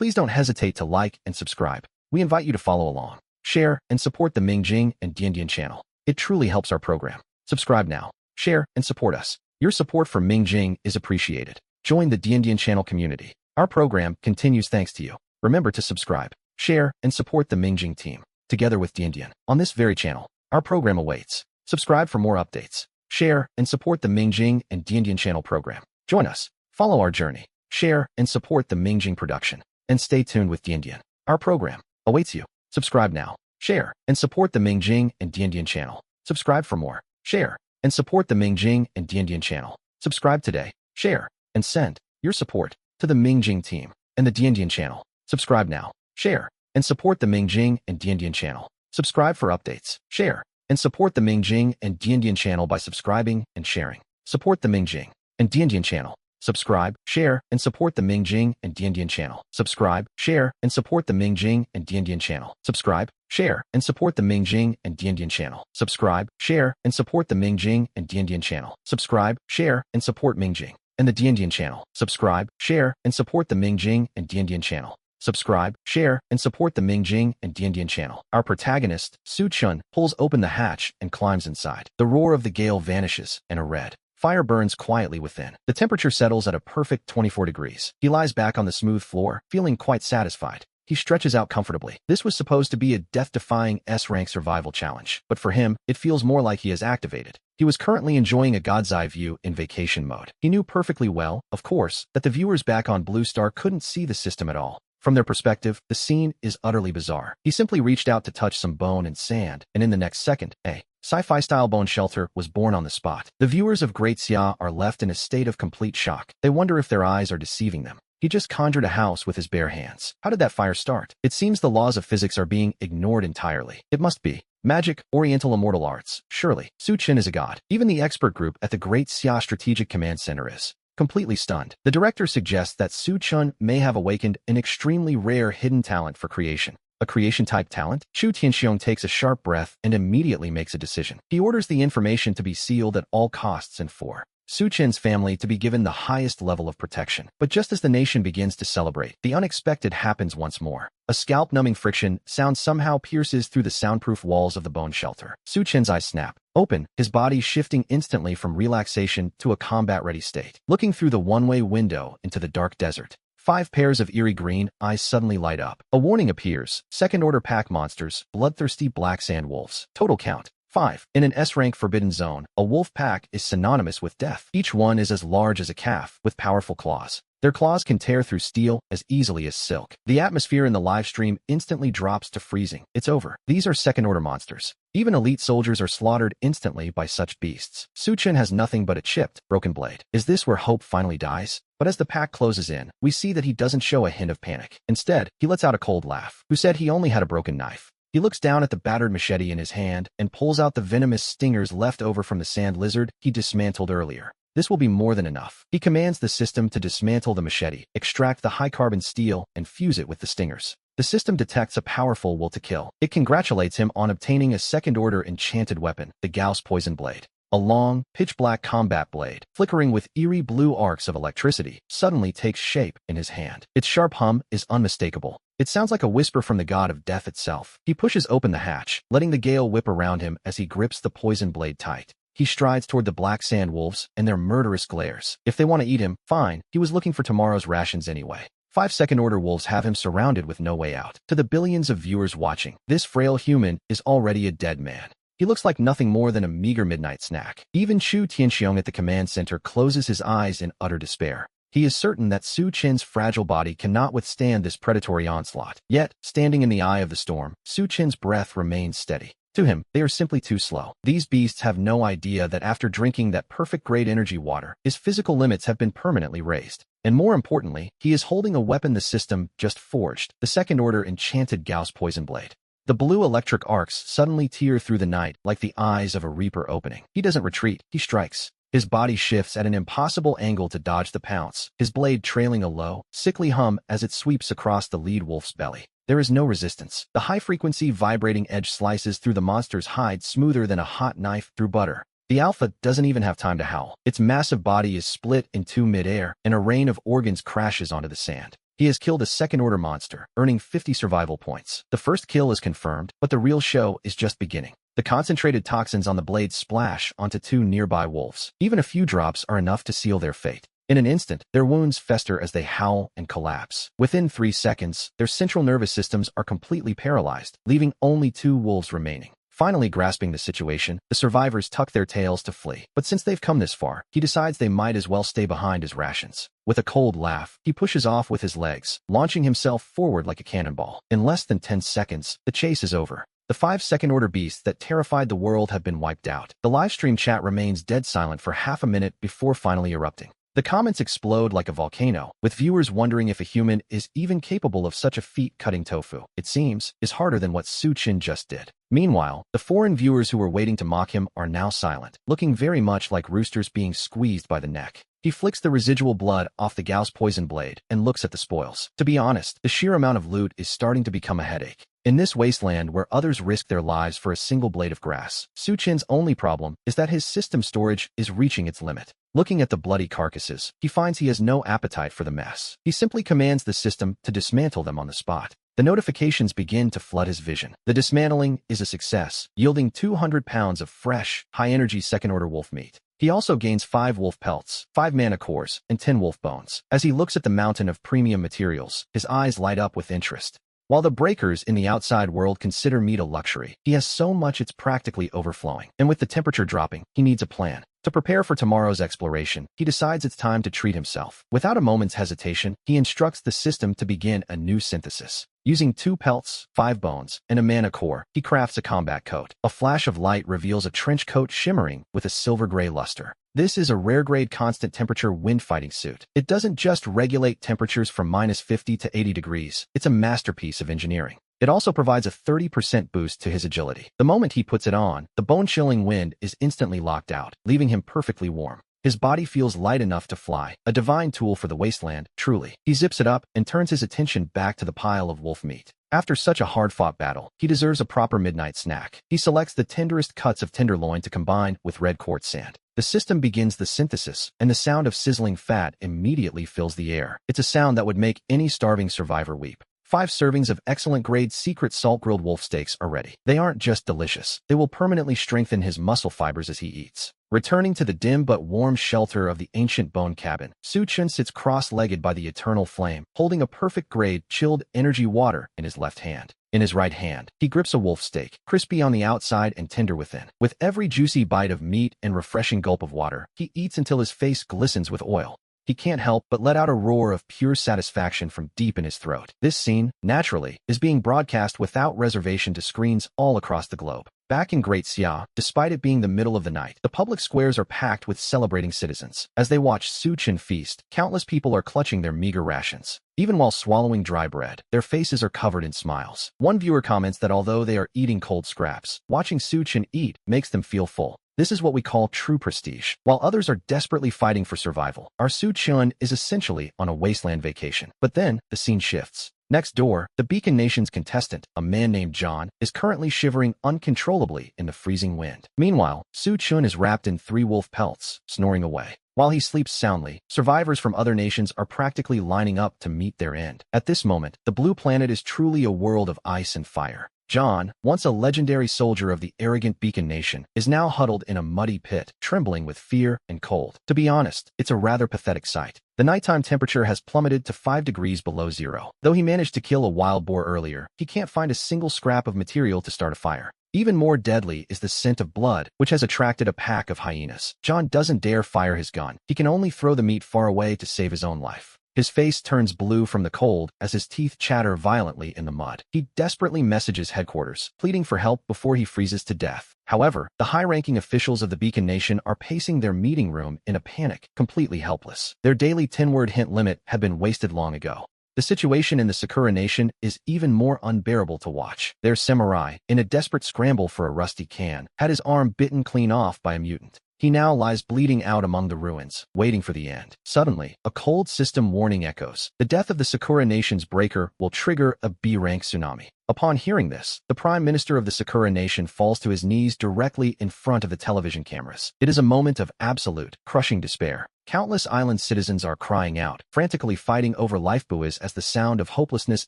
Please don't hesitate to like and subscribe. We invite you to follow along, share, and support the Mingjing and Dian channel. It truly helps our program. Subscribe now, share, and support us. Your support for Mingjing is appreciated. Join the Dian channel community. Our program continues thanks to you. Remember to subscribe, share, and support the Mingjing team, together with Dian. On this very channel, our program awaits. Subscribe for more updates. Share and support the Mingjing and Dian channel program. Join us. Follow our journey. Share and support the Mingjing production. And stay tuned with Dian. Our program awaits you. Subscribe now. Share and support the Mingjing and Dian channel. Subscribe for more. Share and support the Mingjing and Dian channel. Subscribe today. Share and send your support to the Mingjing team and the Dian channel. Subscribe now. Share and support the Mingjing and Dian channel. Subscribe for updates. Share and support the Mingjing and Dian channel by subscribing and sharing. Support the Mingjing and Dian channel. Subscribe, share, and support the Mingjing and Dian channel. Subscribe, share, and support the Mingjing and Dian channel. Subscribe, share, and support the Mingjing and Dian channel. Subscribe, share, and support the Mingjing and Dian channel. Subscribe, share, and support Mingjing and the Dian channel. Subscribe, share, and support the Mingjing and Dian channel. Subscribe, share, and support the Mingjing and Dian channel. Our protagonist, Su Chun, pulls open the hatch and climbs inside. The roar of the gale vanishes, and a red fire burns quietly within. The temperature settles at a perfect 24 degrees. He lies back on the smooth floor, feeling quite satisfied. He stretches out comfortably. This was supposed to be a death-defying S-rank survival challenge, but for him, it feels more like he has activated. He was currently enjoying a God's Eye view in vacation mode. He knew perfectly well, of course, that the viewers back on Blue Star couldn't see the system at all. From their perspective, the scene is utterly bizarre. He simply reached out to touch some bone and sand, and in the next second, a sci-fi-style bone shelter was born on the spot. The viewers of Great Xia are left in a state of complete shock. They wonder if their eyes are deceiving them. He just conjured a house with his bare hands. How did that fire start? It seems the laws of physics are being ignored entirely. It must be magic, oriental immortal arts. Surely, Su Chun is a god. Even the expert group at the Great Xia Strategic Command Center is completely stunned. The director suggests that Su Chun may have awakened an extremely rare hidden talent for creation. A creation-type talent? Chu Tianxiong takes a sharp breath and immediately makes a decision. He orders the information to be sealed at all costs and for Su Chen's family to be given the highest level of protection. But just as the nation begins to celebrate, the unexpected happens once more. A scalp-numbing friction sound somehow pierces through the soundproof walls of the bone shelter. Su Chen's eyes snap open, his body shifting instantly from relaxation to a combat-ready state. Looking through the one-way window into the dark desert, 5 pairs of eerie green eyes suddenly light up. A warning appears. Second-order pack monsters, bloodthirsty black sand wolves. Total count 5. In an S-rank forbidden zone, a wolf pack is synonymous with death. Each one is as large as a calf, with powerful claws. Their claws can tear through steel as easily as silk. The atmosphere in the live stream instantly drops to freezing. It's over. These are second-order monsters. Even elite soldiers are slaughtered instantly by such beasts. Su Chun has nothing but a chipped, broken blade. Is this where hope finally dies? But as the pack closes in, we see that he doesn't show a hint of panic. Instead, he lets out a cold laugh. Who said he only had a broken knife? He looks down at the battered machete in his hand and pulls out the venomous stingers left over from the sand lizard he dismantled earlier. This will be more than enough. He commands the system to dismantle the machete, extract the high-carbon steel, and fuse it with the stingers. The system detects a powerful will to kill. It congratulates him on obtaining a second-order enchanted weapon, the Gauss Poison Blade. A long, pitch-black combat blade, flickering with eerie blue arcs of electricity, suddenly takes shape in his hand. Its sharp hum is unmistakable. It sounds like a whisper from the god of death itself. He pushes open the hatch, letting the gale whip around him as he grips the poison blade tight. He strides toward the black sand wolves and their murderous glares. If they want to eat him, fine. He was looking for tomorrow's rations anyway. 5 second-order wolves have him surrounded with no way out. To the billions of viewers watching, this frail human is already a dead man. He looks like nothing more than a meager midnight snack. Even Chu Tianxiong at the command center closes his eyes in utter despair. He is certain that Su Chen's fragile body cannot withstand this predatory onslaught. Yet, standing in the eye of the storm, Su Chen's breath remains steady. To him, they are simply too slow. These beasts have no idea that after drinking that perfect-grade energy water, his physical limits have been permanently raised. And more importantly, he is holding a weapon the system just forged, the second-order enchanted Gauss Poison Blade. The blue electric arcs suddenly tear through the night like the eyes of a reaper opening. He doesn't retreat, he strikes. His body shifts at an impossible angle to dodge the pounce, his blade trailing a low, sickly hum as it sweeps across the lead wolf's belly. There is no resistance. The high-frequency vibrating edge slices through the monster's hide smoother than a hot knife through butter. The alpha doesn't even have time to howl. Its massive body is split in two mid-air, and a rain of organs crashes onto the sand. He has killed a second-order monster, earning 50 survival points. The first kill is confirmed, but the real show is just beginning. The concentrated toxins on the blade splash onto two nearby wolves. Even a few drops are enough to seal their fate. In an instant, their wounds fester as they howl and collapse. Within 3 seconds, their central nervous systems are completely paralyzed, leaving only 2 wolves remaining. Finally grasping the situation, the survivors tuck their tails to flee. But since they've come this far, he decides they might as well stay behind as rations. With a cold laugh, he pushes off with his legs, launching himself forward like a cannonball. In less than 10 seconds, the chase is over. The 5 second-order beasts that terrified the world have been wiped out. The livestream chat remains dead silent for half a minute before finally erupting. The comments explode like a volcano, with viewers wondering if a human is even capable of such a feat. Cutting tofu, it seems, is harder than what Su Qin just did. Meanwhile, the foreign viewers who were waiting to mock him are now silent, looking very much like roosters being squeezed by the neck. He flicks the residual blood off the Gao's poison blade and looks at the spoils. To be honest, the sheer amount of loot is starting to become a headache. In this wasteland where others risk their lives for a single blade of grass, Su Qin's only problem is that his system storage is reaching its limit. Looking at the bloody carcasses, he finds he has no appetite for the mess. He simply commands the system to dismantle them on the spot. The notifications begin to flood his vision. The dismantling is a success, yielding 200 pounds of fresh, high-energy second-order wolf meat. He also gains 5 wolf pelts, 5 mana cores, and 10 wolf bones. As he looks at the mountain of premium materials, his eyes light up with interest. While the breakers in the outside world consider meat a luxury, he has so much it's practically overflowing. And with the temperature dropping, he needs a plan. To prepare for tomorrow's exploration, he decides it's time to treat himself. Without a moment's hesitation, he instructs the system to begin a new synthesis. Using 2 pelts, 5 bones, and a mana core, he crafts a combat coat. A flash of light reveals a trench coat shimmering with a silver-gray luster. This is a rare-grade constant-temperature wind-fighting suit. It doesn't just regulate temperatures from -50 to 80 degrees. It's a masterpiece of engineering. It also provides a 30% boost to his agility. The moment he puts it on, the bone-chilling wind is instantly locked out, leaving him perfectly warm. His body feels light enough to fly, a divine tool for the wasteland, truly. He zips it up and turns his attention back to the pile of wolf meat. After such a hard-fought battle, he deserves a proper midnight snack. He selects the tenderest cuts of tenderloin to combine with red quartz sand. The system begins the synthesis, and the sound of sizzling fat immediately fills the air. It's a sound that would make any starving survivor weep. 5 servings of excellent-grade secret salt-grilled wolf steaks are ready. They aren't just delicious. They will permanently strengthen his muscle fibers as he eats. Returning to the dim but warm shelter of the ancient bone cabin, Su Qin sits cross-legged by the eternal flame, holding a perfect-grade, chilled energy water in his left hand. In his right hand, he grips a wolf steak, crispy on the outside and tender within. With every juicy bite of meat and refreshing gulp of water, he eats until his face glistens with oil. He can't help but let out a roar of pure satisfaction from deep in his throat. This scene, naturally, is being broadcast without reservation to screens all across the globe. Back in Great Xia, despite it being the middle of the night, the public squares are packed with celebrating citizens. As they watch Su Qin feast, countless people are clutching their meager rations. Even while swallowing dry bread, their faces are covered in smiles. One viewer comments that although they are eating cold scraps, watching Su Qin eat makes them feel full. This is what we call true prestige. While others are desperately fighting for survival, our Su Qin is essentially on a wasteland vacation. But then, the scene shifts. Next door, the Beacon Nation's contestant, a man named John, is currently shivering uncontrollably in the freezing wind. Meanwhile, Su Qin is wrapped in 3 wolf pelts, snoring away. While he sleeps soundly, survivors from other nations are practically lining up to meet their end. At this moment, the blue planet is truly a world of ice and fire. John, once a legendary soldier of the arrogant Beacon Nation, is now huddled in a muddy pit, trembling with fear and cold. To be honest, it's a rather pathetic sight. The nighttime temperature has plummeted to 5 degrees below zero. Though he managed to kill a wild boar earlier, he can't find a single scrap of material to start a fire. Even more deadly is the scent of blood, which has attracted a pack of hyenas. John doesn't dare fire his gun. He can only throw the meat far away to save his own life. His face turns blue from the cold as his teeth chatter violently in the mud. He desperately messages headquarters, pleading for help before he freezes to death. However, the high-ranking officials of the Beacon Nation are pacing their meeting room in a panic, completely helpless. Their daily 10-word hint limit had been wasted long ago. The situation in the Sakura Nation is even more unbearable to watch. Their samurai, in a desperate scramble for a rusty can, had his arm bitten clean off by a mutant. He now lies bleeding out among the ruins, waiting for the end. Suddenly, a cold system warning echoes. The death of the Sakura Nation's breaker will trigger a B-rank tsunami. Upon hearing this, the Prime Minister of the Sakura Nation falls to his knees directly in front of the television cameras. It is a moment of absolute, crushing despair. Countless island citizens are crying out, frantically fighting over life buoys as the sound of hopelessness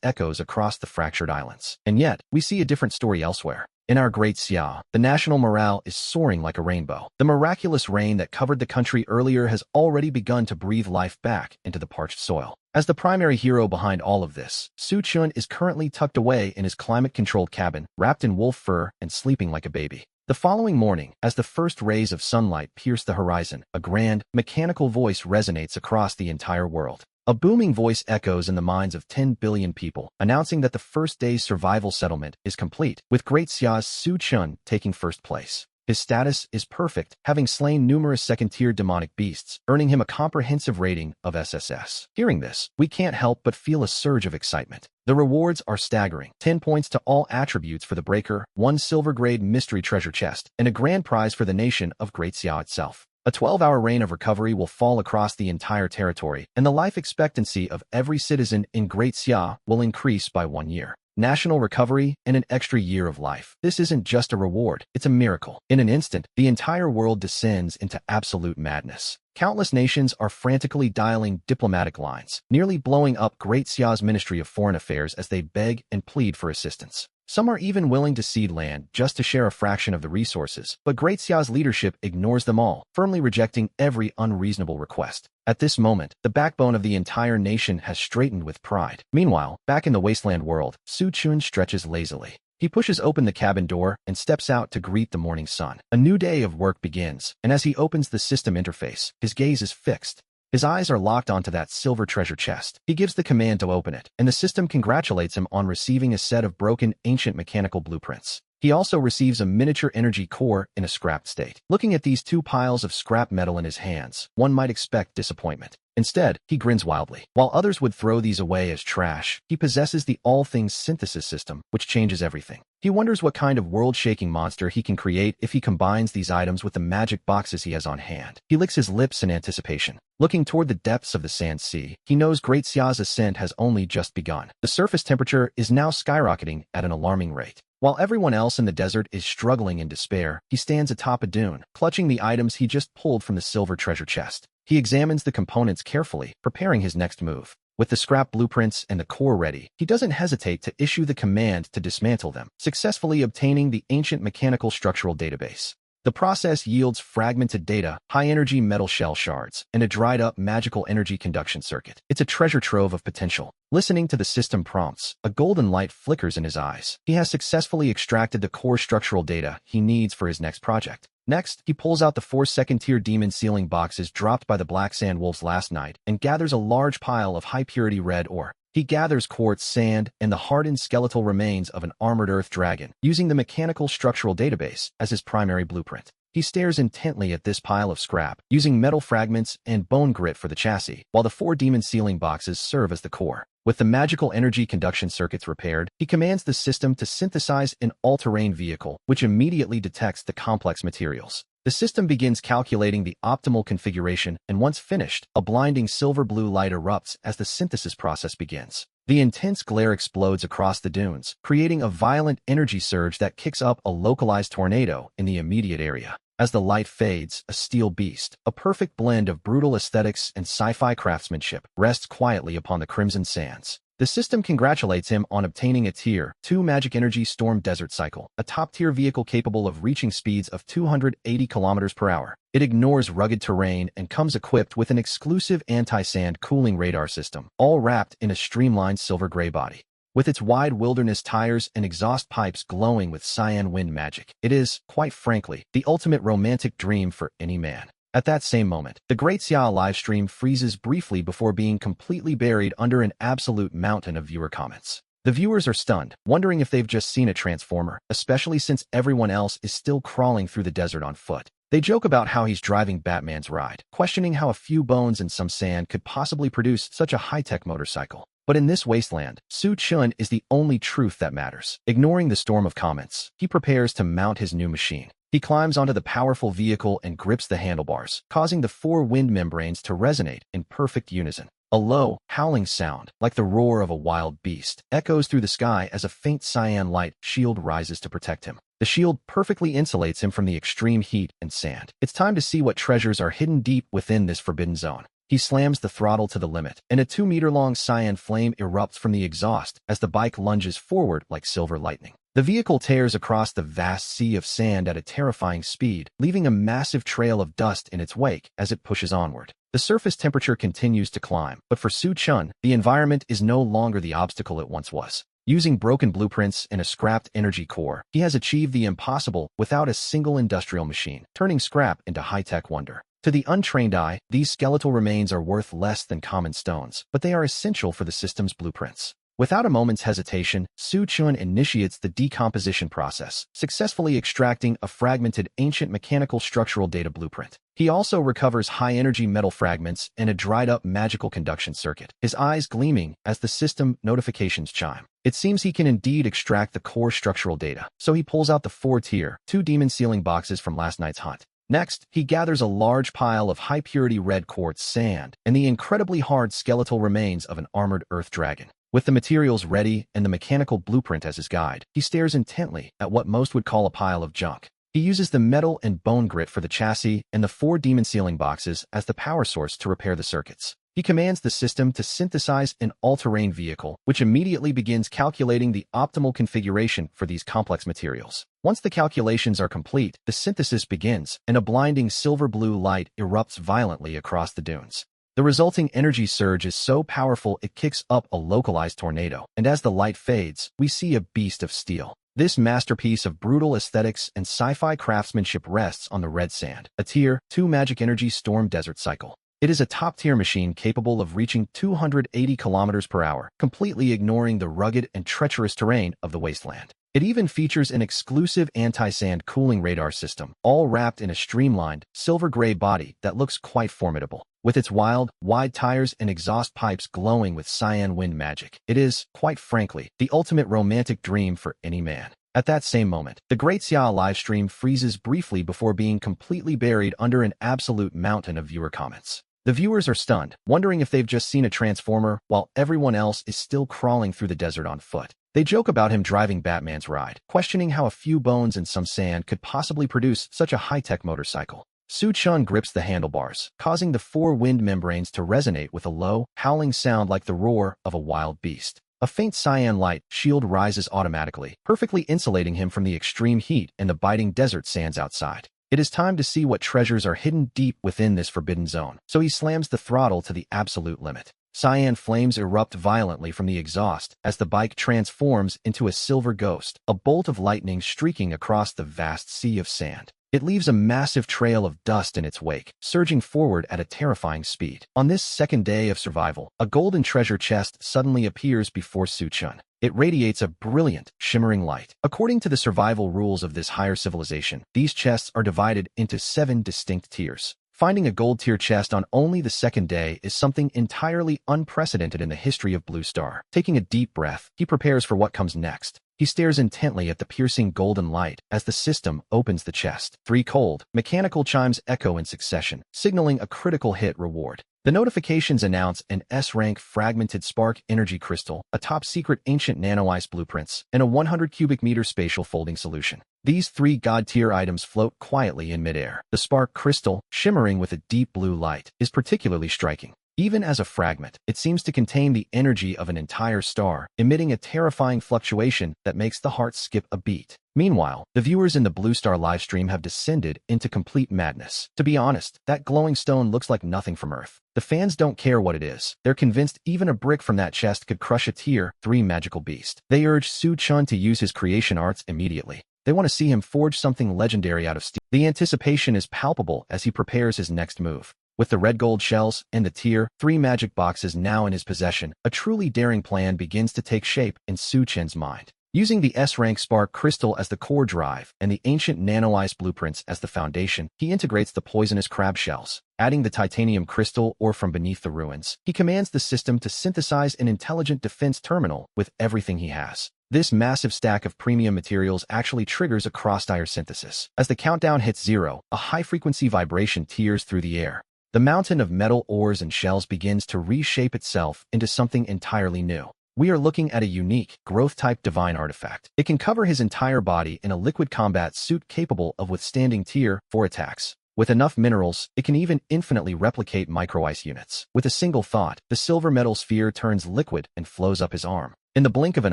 echoes across the fractured islands. And yet, we see a different story elsewhere. In our Great Xia, the national morale is soaring like a rainbow. The miraculous rain that covered the country earlier has already begun to breathe life back into the parched soil. As the primary hero behind all of this, Su Chun is currently tucked away in his climate-controlled cabin, wrapped in wolf fur and sleeping like a baby. The following morning, as the first rays of sunlight pierce the horizon, a grand, mechanical voice resonates across the entire world. A booming voice echoes in the minds of 10 billion people, announcing that the first day's survival settlement is complete, with Great Xia's Su Chun taking first place. His status is perfect, having slain numerous second-tier demonic beasts, earning him a comprehensive rating of SSS. Hearing this, we can't help but feel a surge of excitement. The rewards are staggering. 10 points to all attributes for the Breaker, 1 silver-grade mystery treasure chest, and a grand prize for the nation of Great Xia itself. A 12-hour reign of recovery will fall across the entire territory, and the life expectancy of every citizen in Great Xia will increase by 1 year. National recovery and an extra year of life. This isn't just a reward, it's a miracle. In an instant, the entire world descends into absolute madness. Countless nations are frantically dialing diplomatic lines, nearly blowing up Great Xia's Ministry of Foreign Affairs as they beg and plead for assistance. Some are even willing to cede land just to share a fraction of the resources, but Great Xia's leadership ignores them all, firmly rejecting every unreasonable request. At this moment, the backbone of the entire nation has straightened with pride. Meanwhile, back in the wasteland world, Su Chun stretches lazily. He pushes open the cabin door and steps out to greet the morning sun. A new day of work begins, and as he opens the system interface, his gaze is fixed. His eyes are locked onto that silver treasure chest. He gives the command to open it, and the system congratulates him on receiving a set of broken, ancient mechanical blueprints. He also receives a miniature energy core in a scrapped state. Looking at these 2 piles of scrap metal in his hands, one might expect disappointment. Instead, he grins wildly. While others would throw these away as trash, he possesses the all-things synthesis system, which changes everything. He wonders what kind of world-shaking monster he can create if he combines these items with the magic boxes he has on hand. He licks his lips in anticipation. Looking toward the depths of the sand sea, he knows Great Xia's ascent has only just begun. The surface temperature is now skyrocketing at an alarming rate. While everyone else in the desert is struggling in despair, he stands atop a dune, clutching the items he just pulled from the silver treasure chest. He examines the components carefully, preparing his next move. With the scrap blueprints and the core ready, he doesn't hesitate to issue the command to dismantle them, successfully obtaining the ancient mechanical structural database. The process yields fragmented data, high-energy metal shell shards, and a dried-up magical energy conduction circuit. It's a treasure trove of potential. Listening to the system prompts, a golden light flickers in his eyes. He has successfully extracted the core structural data he needs for his next project. Next, he pulls out the 4 second-tier demon sealing boxes dropped by the Black Sand Wolves last night and gathers a large pile of high-purity red ore. He gathers quartz, sand, and the hardened skeletal remains of an armored earth dragon, using the mechanical structural database as his primary blueprint. He stares intently at this pile of scrap, using metal fragments and bone grit for the chassis, while the 4 demon sealing boxes serve as the core. With the magical energy conduction circuits repaired, he commands the system to synthesize an all-terrain vehicle, which immediately detects the complex materials. The system begins calculating the optimal configuration, and once finished, a blinding silver-blue light erupts as the synthesis process begins. The intense glare explodes across the dunes, creating a violent energy surge that kicks up a localized tornado in the immediate area. As the light fades, a steel beast, a perfect blend of brutal aesthetics and sci-fi craftsmanship, rests quietly upon the crimson sands. The system congratulates him on obtaining a Tier 2 Magic Energy Storm Desert Cycle, a top-tier vehicle capable of reaching speeds of 280 km per hour. It ignores rugged terrain and comes equipped with an exclusive anti-sand cooling radar system, all wrapped in a streamlined silver-gray body. With its wide wilderness tires and exhaust pipes glowing with cyan wind magic, it is, quite frankly, the ultimate romantic dream for any man. At that same moment, the Great Xia livestream freezes briefly before being completely buried under an absolute mountain of viewer comments. The viewers are stunned, wondering if they've just seen a transformer, especially since everyone else is still crawling through the desert on foot. They joke about how he's driving Batman's ride, questioning how a few bones and some sand could possibly produce such a high-tech motorcycle. But in this wasteland, Su Chun is the only truth that matters. Ignoring the storm of comments, he prepares to mount his new machine. He climbs onto the powerful vehicle and grips the handlebars, causing the four wind membranes to resonate in perfect unison. A low, howling sound, like the roar of a wild beast, echoes through the sky as a faint cyan light shield rises to protect him. The shield perfectly insulates him from the extreme heat and sand. It's time to see what treasures are hidden deep within this forbidden zone. He slams the throttle to the limit, and a 2-meter-long cyan flame erupts from the exhaust as the bike lunges forward like silver lightning. The vehicle tears across the vast sea of sand at a terrifying speed, leaving a massive trail of dust in its wake as it pushes onward. The surface temperature continues to climb, but for Su Chun, the environment is no longer the obstacle it once was. Using broken blueprints and a scrapped energy core, he has achieved the impossible without a single industrial machine, turning scrap into high-tech wonder. To the untrained eye, these skeletal remains are worth less than common stones, but they are essential for the system's blueprints. Without a moment's hesitation, Su Chun initiates the decomposition process, successfully extracting a fragmented ancient mechanical structural data blueprint. He also recovers high-energy metal fragments and a dried-up magical conduction circuit, his eyes gleaming as the system notifications chime. It seems he can indeed extract the core structural data, so he pulls out the 4-tier, 2 demon sealing boxes from last night's hunt. Next, he gathers a large pile of high-purity red quartz sand and the incredibly hard skeletal remains of an armored earth dragon. With the materials ready and the mechanical blueprint as his guide, he stares intently at what most would call a pile of junk. He uses the metal and bone grit for the chassis and the 4 demon sealing boxes as the power source to repair the circuits. He commands the system to synthesize an all-terrain vehicle, which immediately begins calculating the optimal configuration for these complex materials. Once the calculations are complete, the synthesis begins, and a blinding silver-blue light erupts violently across the dunes. The resulting energy surge is so powerful it kicks up a localized tornado, and as the light fades, we see a beast of steel. This masterpiece of brutal aesthetics and sci-fi craftsmanship rests on the red sand, a Tier 2 magic energy storm desert cycle. It is a top-tier machine capable of reaching 280 kilometers per hour, completely ignoring the rugged and treacherous terrain of the wasteland. It even features an exclusive anti-sand cooling radar system, all wrapped in a streamlined, silver-gray body that looks quite formidable. With its wild, wide tires and exhaust pipes glowing with cyan wind magic, it is, quite frankly, the ultimate romantic dream for any man. At that same moment, the Great Xia livestream freezes briefly before being completely buried under an absolute mountain of viewer comments. The viewers are stunned, wondering if they've just seen a transformer, while everyone else is still crawling through the desert on foot. They joke about him driving Batman's ride, questioning how a few bones and some sand could possibly produce such a high-tech motorcycle. Su Chun grips the handlebars, causing the 4 wind membranes to resonate with a low, howling sound like the roar of a wild beast. A faint cyan light shield rises automatically, perfectly insulating him from the extreme heat and the biting desert sands outside. It is time to see what treasures are hidden deep within this forbidden zone, so he slams the throttle to the absolute limit. Cyan flames erupt violently from the exhaust as the bike transforms into a silver ghost, a bolt of lightning streaking across the vast sea of sand. It leaves a massive trail of dust in its wake, surging forward at a terrifying speed. On this second day of survival, a golden treasure chest suddenly appears before Su Chun. It radiates a brilliant, shimmering light. According to the survival rules of this higher civilization, these chests are divided into 7 distinct tiers. Finding a gold tier chest on only the second day is something entirely unprecedented in the history of Blue Star. Taking a deep breath, he prepares for what comes next. He stares intently at the piercing golden light as the system opens the chest. 3 cold, mechanical chimes echo in succession, signaling a critical hit reward. The notifications announce an S-rank fragmented spark energy crystal, a top-secret ancient nano-ice blueprints, and a 100 cubic meter spatial folding solution. These 3 god-tier items float quietly in midair. The spark crystal, shimmering with a deep blue light, is particularly striking. Even as a fragment, it seems to contain the energy of an entire star, emitting a terrifying fluctuation that makes the heart skip a beat. Meanwhile, the viewers in the Blue Star livestream have descended into complete madness. To be honest, that glowing stone looks like nothing from Earth. The fans don't care what it is. They're convinced even a brick from that chest could crush a Tier 3 magical beast. They urge Su Chun to use his creation arts immediately. They want to see him forge something legendary out of steel. The anticipation is palpable as he prepares his next move. With the red gold shells and the Tier 3 magic boxes now in his possession, a truly daring plan begins to take shape in Su Chun's mind. Using the S-rank spark crystal as the core drive and the ancient nano-ice blueprints as the foundation, he integrates the poisonous crab shells. Adding the titanium crystal ore from beneath the ruins, he commands the system to synthesize an intelligent defense terminal with everything he has. This massive stack of premium materials actually triggers a cross-tier synthesis. As the countdown hits 0, a high-frequency vibration tears through the air. The mountain of metal ores and shells begins to reshape itself into something entirely new. We are looking at a unique, growth-type divine artifact. It can cover his entire body in a liquid combat suit capable of withstanding Tier 4 attacks. With enough minerals, it can even infinitely replicate micro-ice units. With a single thought, the silver metal sphere turns liquid and flows up his arm. In the blink of an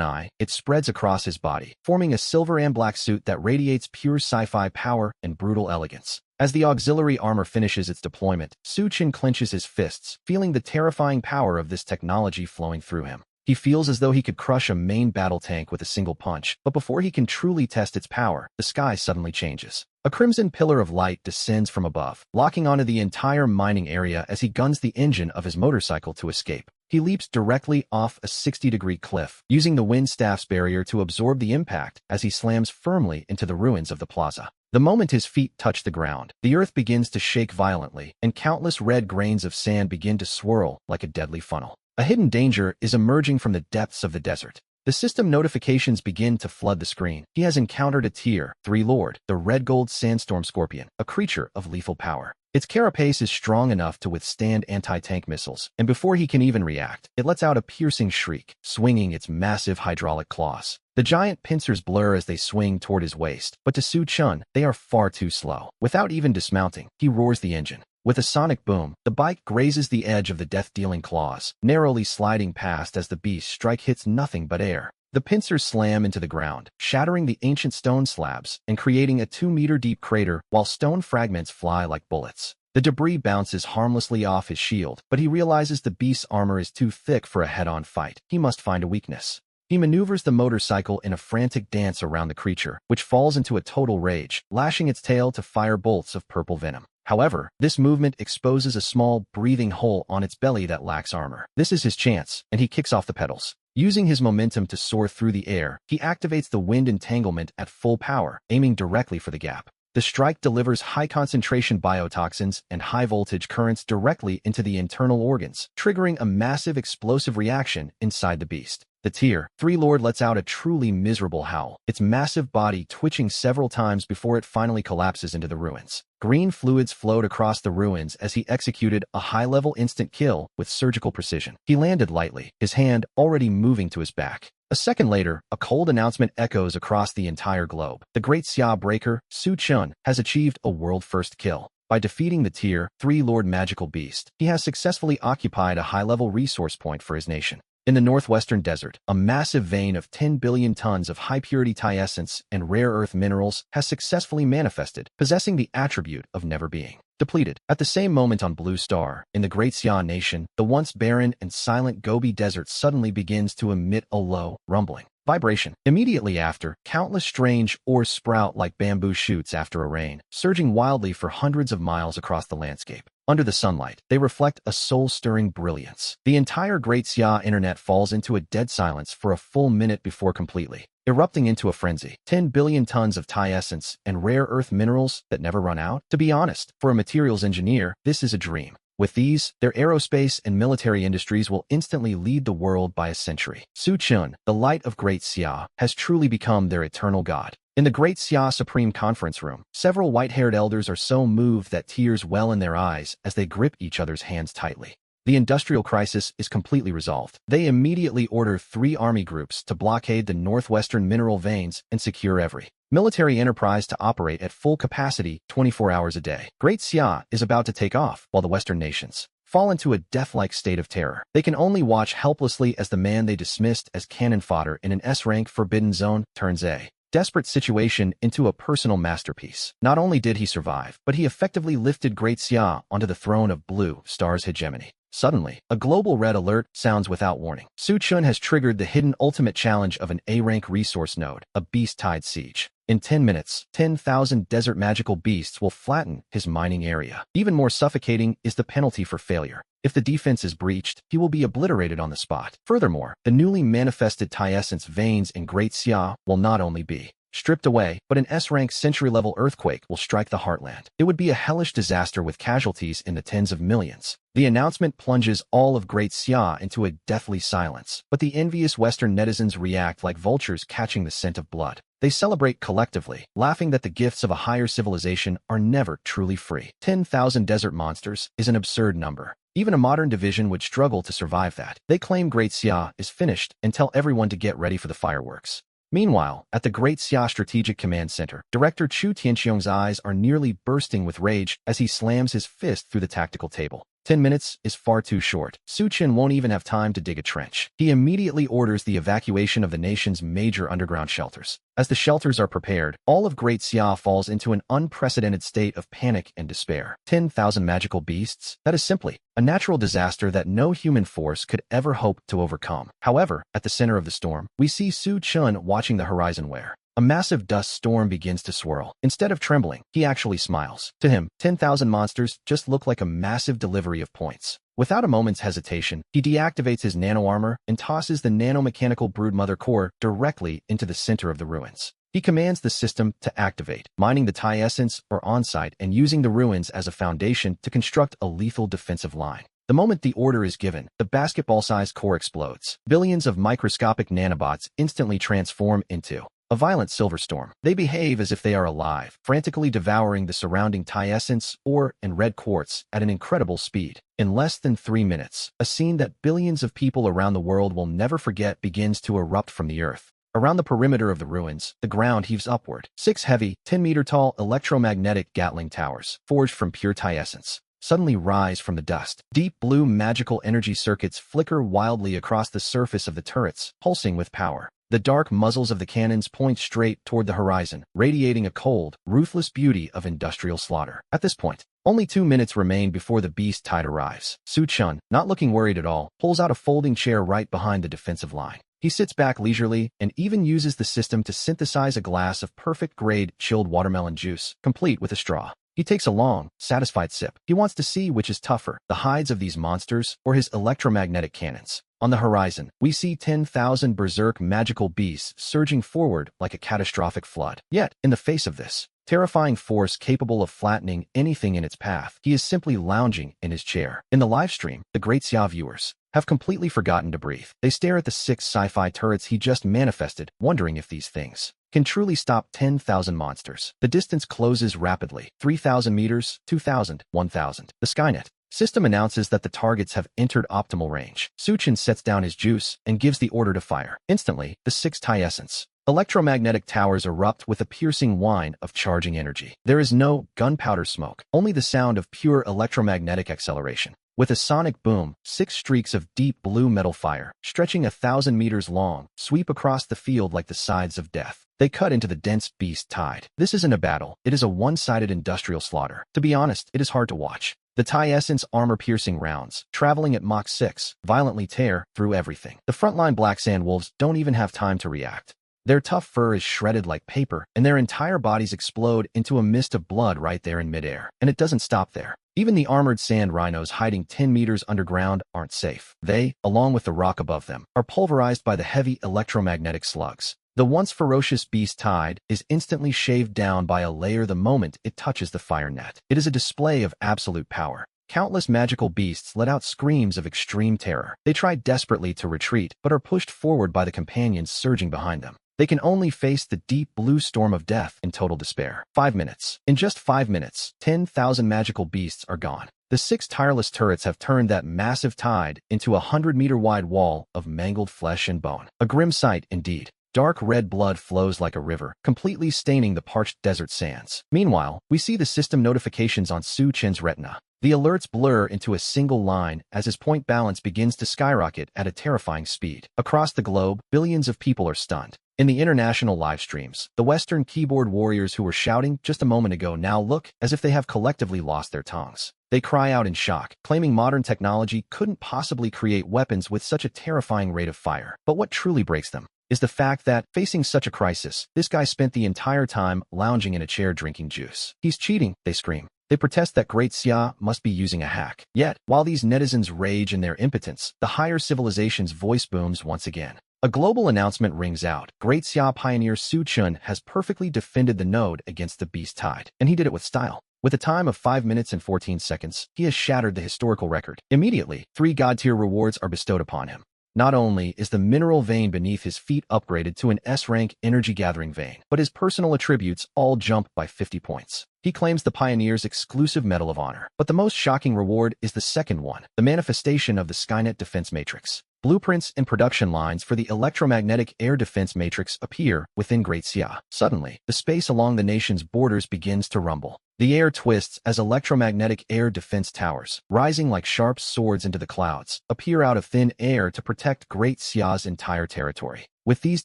eye, it spreads across his body, forming a silver and black suit that radiates pure sci-fi power and brutal elegance. As the auxiliary armor finishes its deployment, Su Chen clenches his fists, feeling the terrifying power of this technology flowing through him. He feels as though he could crush a main battle tank with a single punch, but before he can truly test its power, the sky suddenly changes. A crimson pillar of light descends from above, locking onto the entire mining area as he guns the engine of his motorcycle to escape. He leaps directly off a 60-degree cliff, using the wind staff's barrier to absorb the impact as he slams firmly into the ruins of the plaza. The moment his feet touch the ground, the earth begins to shake violently, and countless red grains of sand begin to swirl like a deadly funnel. A hidden danger is emerging from the depths of the desert. The system notifications begin to flood the screen. He has encountered a Tier 3 Lord, the red gold sandstorm scorpion, a creature of lethal power. Its carapace is strong enough to withstand anti-tank missiles, and before he can even react, it lets out a piercing shriek, swinging its massive hydraulic claws. The giant pincers blur as they swing toward his waist, but to Su Chen, they are far too slow. Without even dismounting, he roars the engine. With a sonic boom, the bike grazes the edge of the death-dealing claws, narrowly sliding past as the beast's strike hits nothing but air. The pincers slam into the ground, shattering the ancient stone slabs and creating a 2-meter-deep crater while stone fragments fly like bullets. The debris bounces harmlessly off his shield, but he realizes the beast's armor is too thick for a head-on fight. He must find a weakness. He maneuvers the motorcycle in a frantic dance around the creature, which falls into a total rage, lashing its tail to fire bolts of purple venom. However, this movement exposes a small, breathing hole on its belly that lacks armor. This is his chance, and he kicks off the pedals. Using his momentum to soar through the air, he activates the wind entanglement at full power, aiming directly for the gap. The strike delivers high-concentration biotoxins and high-voltage currents directly into the internal organs, triggering a massive explosive reaction inside the beast. The Tier 3 Lord lets out a truly miserable howl, its massive body twitching several times before it finally collapses into the ruins. Green fluids flowed across the ruins as he executed a high-level instant kill with surgical precision. He landed lightly, his hand already moving to his back. A second later, a cold announcement echoes across the entire globe. The Great Xia Breaker, Su Chen, has achieved a world-first kill. By defeating the Tier 3 Lord Magical Beast, he has successfully occupied a high-level resource point for his nation. In the northwestern desert, a massive vein of 10 billion tons of high-purity essence and rare earth minerals has successfully manifested, possessing the attribute of never being depleted. At the same moment on Blue Star, in the Great Xia Nation, the once barren and silent Gobi Desert suddenly begins to emit a low, rumbling vibration. Immediately after, countless strange ores sprout like bamboo shoots after a rain, surging wildly for hundreds of miles across the landscape. Under the sunlight, they reflect a soul-stirring brilliance. The entire Great Xia internet falls into a dead silence for a full minute before completely erupting into a frenzy. 10 billion tons of essence and rare earth minerals that never run out? To be honest, for a materials engineer, this is a dream. With these, their aerospace and military industries will instantly lead the world by a century. Su Chen, the light of Great Xia, has truly become their eternal god. In the Great Xia Supreme Conference Room, several white-haired elders are so moved that tears well in their eyes as they grip each other's hands tightly. The industrial crisis is completely resolved. They immediately order 3 army groups to blockade the northwestern mineral veins and secure every military enterprise to operate at full capacity 24 hours a day. Great Xia is about to take off, while the Western nations fall into a death-like state of terror. They can only watch helplessly as the man they dismissed as cannon fodder in an S-rank forbidden zone turns a desperate situation into a personal masterpiece. Not only did he survive, but he effectively lifted Great Xia onto the throne of Blue Star's hegemony. Suddenly, a global red alert sounds without warning. Su Chen has triggered the hidden ultimate challenge of an A-rank resource node, a beast-tide siege. In 10 minutes, 10,000 desert magical beasts will flatten his mining area. Even more suffocating is the penalty for failure. If the defense is breached, he will be obliterated on the spot. Furthermore, the newly manifested essence veins in Great Xia will not only be stripped away, but an S-rank century-level earthquake will strike the heartland. It would be a hellish disaster with casualties in the tens of millions. The announcement plunges all of Great Xia into a deathly silence, but the envious Western netizens react like vultures catching the scent of blood. They celebrate collectively, laughing that the gifts of a higher civilization are never truly free. 10,000 desert monsters is an absurd number. Even a modern division would struggle to survive that. They claim Great Xia is finished and tell everyone to get ready for the fireworks. Meanwhile, at the Great Xia Strategic Command Center, Director Chu Tianxiong's eyes are nearly bursting with rage as he slams his fist through the tactical table. 10 minutes is far too short. Su Chen won't even have time to dig a trench. He immediately orders the evacuation of the nation's major underground shelters. As the shelters are prepared, all of Great Xia falls into an unprecedented state of panic and despair. 10,000 magical beasts? That is simply a natural disaster that no human force could ever hope to overcome. However, at the center of the storm, we see Su Chen watching the horizon where a massive dust storm begins to swirl. Instead of trembling, he actually smiles. To him, 10,000 monsters just look like a massive delivery of points. Without a moment's hesitation, he deactivates his nano-armor and tosses the nanomechanical broodmother core directly into the center of the ruins. He commands the system to activate, mining the Tai essence or on-site and using the ruins as a foundation to construct a lethal defensive line. The moment the order is given, the basketball-sized core explodes. Billions of microscopic nanobots instantly transform into a violent silver storm. They behave as if they are alive, frantically devouring the surrounding Tai essence ore and red quartz at an incredible speed. In less than 3 minutes, a scene that billions of people around the world will never forget begins to erupt from the earth. Around the perimeter of the ruins, the ground heaves upward. 6 heavy, 10-meter-tall electromagnetic Gatling towers, forged from pure Tai essence, suddenly rise from the dust. Deep blue magical energy circuits flicker wildly across the surface of the turrets, pulsing with power. The dark muzzles of the cannons point straight toward the horizon, radiating a cold, ruthless beauty of industrial slaughter. At this point, only 2 minutes remain before the beast tide arrives. Su Chen, not looking worried at all, pulls out a folding chair right behind the defensive line. He sits back leisurely and even uses the system to synthesize a glass of perfect-grade chilled watermelon juice, complete with a straw. He takes a long, satisfied sip. He wants to see which is tougher, the hides of these monsters or his electromagnetic cannons. On the horizon, we see 10,000 berserk magical beasts surging forward like a catastrophic flood. Yet, in the face of this terrifying force capable of flattening anything in its path, he is simply lounging in his chair. In the livestream, the Great Xia viewers have completely forgotten to breathe. They stare at the 6 sci-fi turrets he just manifested, wondering if these things can truly stop 10,000 monsters. The distance closes rapidly. 3,000 meters, 2,000, 1,000. The Skynet system announces that the targets have entered optimal range. Su Chen sets down his juice and gives the order to fire. Instantly, the 6 Tai essence electromagnetic towers erupt with a piercing whine of charging energy. There is no gunpowder smoke, only the sound of pure electromagnetic acceleration. With a sonic boom, 6 streaks of deep blue metal fire, stretching 1,000 meters long, sweep across the field like the sides of death. They cut into the dense beast tide. This isn't a battle, it is a one-sided industrial slaughter. To be honest, it is hard to watch. The Tai essence armor-piercing rounds, traveling at Mach 6, violently tear through everything. The frontline Black Sand Wolves don't even have time to react. Their tough fur is shredded like paper, and their entire bodies explode into a mist of blood right there in midair. And it doesn't stop there. Even the armored sand rhinos hiding 10 meters underground aren't safe. They, along with the rock above them, are pulverized by the heavy electromagnetic slugs. The once ferocious beast tide is instantly shaved down by a layer the moment it touches the fire net. It is a display of absolute power. Countless magical beasts let out screams of extreme terror. They try desperately to retreat, but are pushed forward by the companions surging behind them. They can only face the deep blue storm of death in total despair. 5 minutes. In just 5 minutes, 10,000 magical beasts are gone. The 6 tireless turrets have turned that massive tide into a 100-meter-wide wall of mangled flesh and bone. A grim sight indeed. Dark red blood flows like a river, completely staining the parched desert sands. Meanwhile, we see the system notifications on Su Chen's retina. The alerts blur into a single line as his point balance begins to skyrocket at a terrifying speed. Across the globe, billions of people are stunned. In the international live streams, the Western keyboard warriors who were shouting just a moment ago now look as if they have collectively lost their tongues. They cry out in shock, claiming modern technology couldn't possibly create weapons with such a terrifying rate of fire. But what truly breaks them is the fact that, facing such a crisis, this guy spent the entire time lounging in a chair drinking juice. He's cheating, they scream. They protest that Great Xia must be using a hack. Yet, while these netizens rage in their impotence, the higher civilization's voice booms once again. A global announcement rings out. Great Xia pioneer Su Chun has perfectly defended the node against the beast tide, and he did it with style. With a time of 5 minutes and 14 seconds, he has shattered the historical record. Immediately, 3 god-tier rewards are bestowed upon him. Not only is the mineral vein beneath his feet upgraded to an S-rank energy-gathering vein, but his personal attributes all jump by 50 points. He claims the Pioneer's exclusive Medal of Honor. But the most shocking reward is the second one, the manifestation of the Skynet Defense Matrix. Blueprints and production lines for the electromagnetic air defense matrix appear within Great Xia. Suddenly, the space along the nation's borders begins to rumble. The air twists as electromagnetic air defense towers, rising like sharp swords into the clouds, appear out of thin air to protect Great Xia's entire territory. With these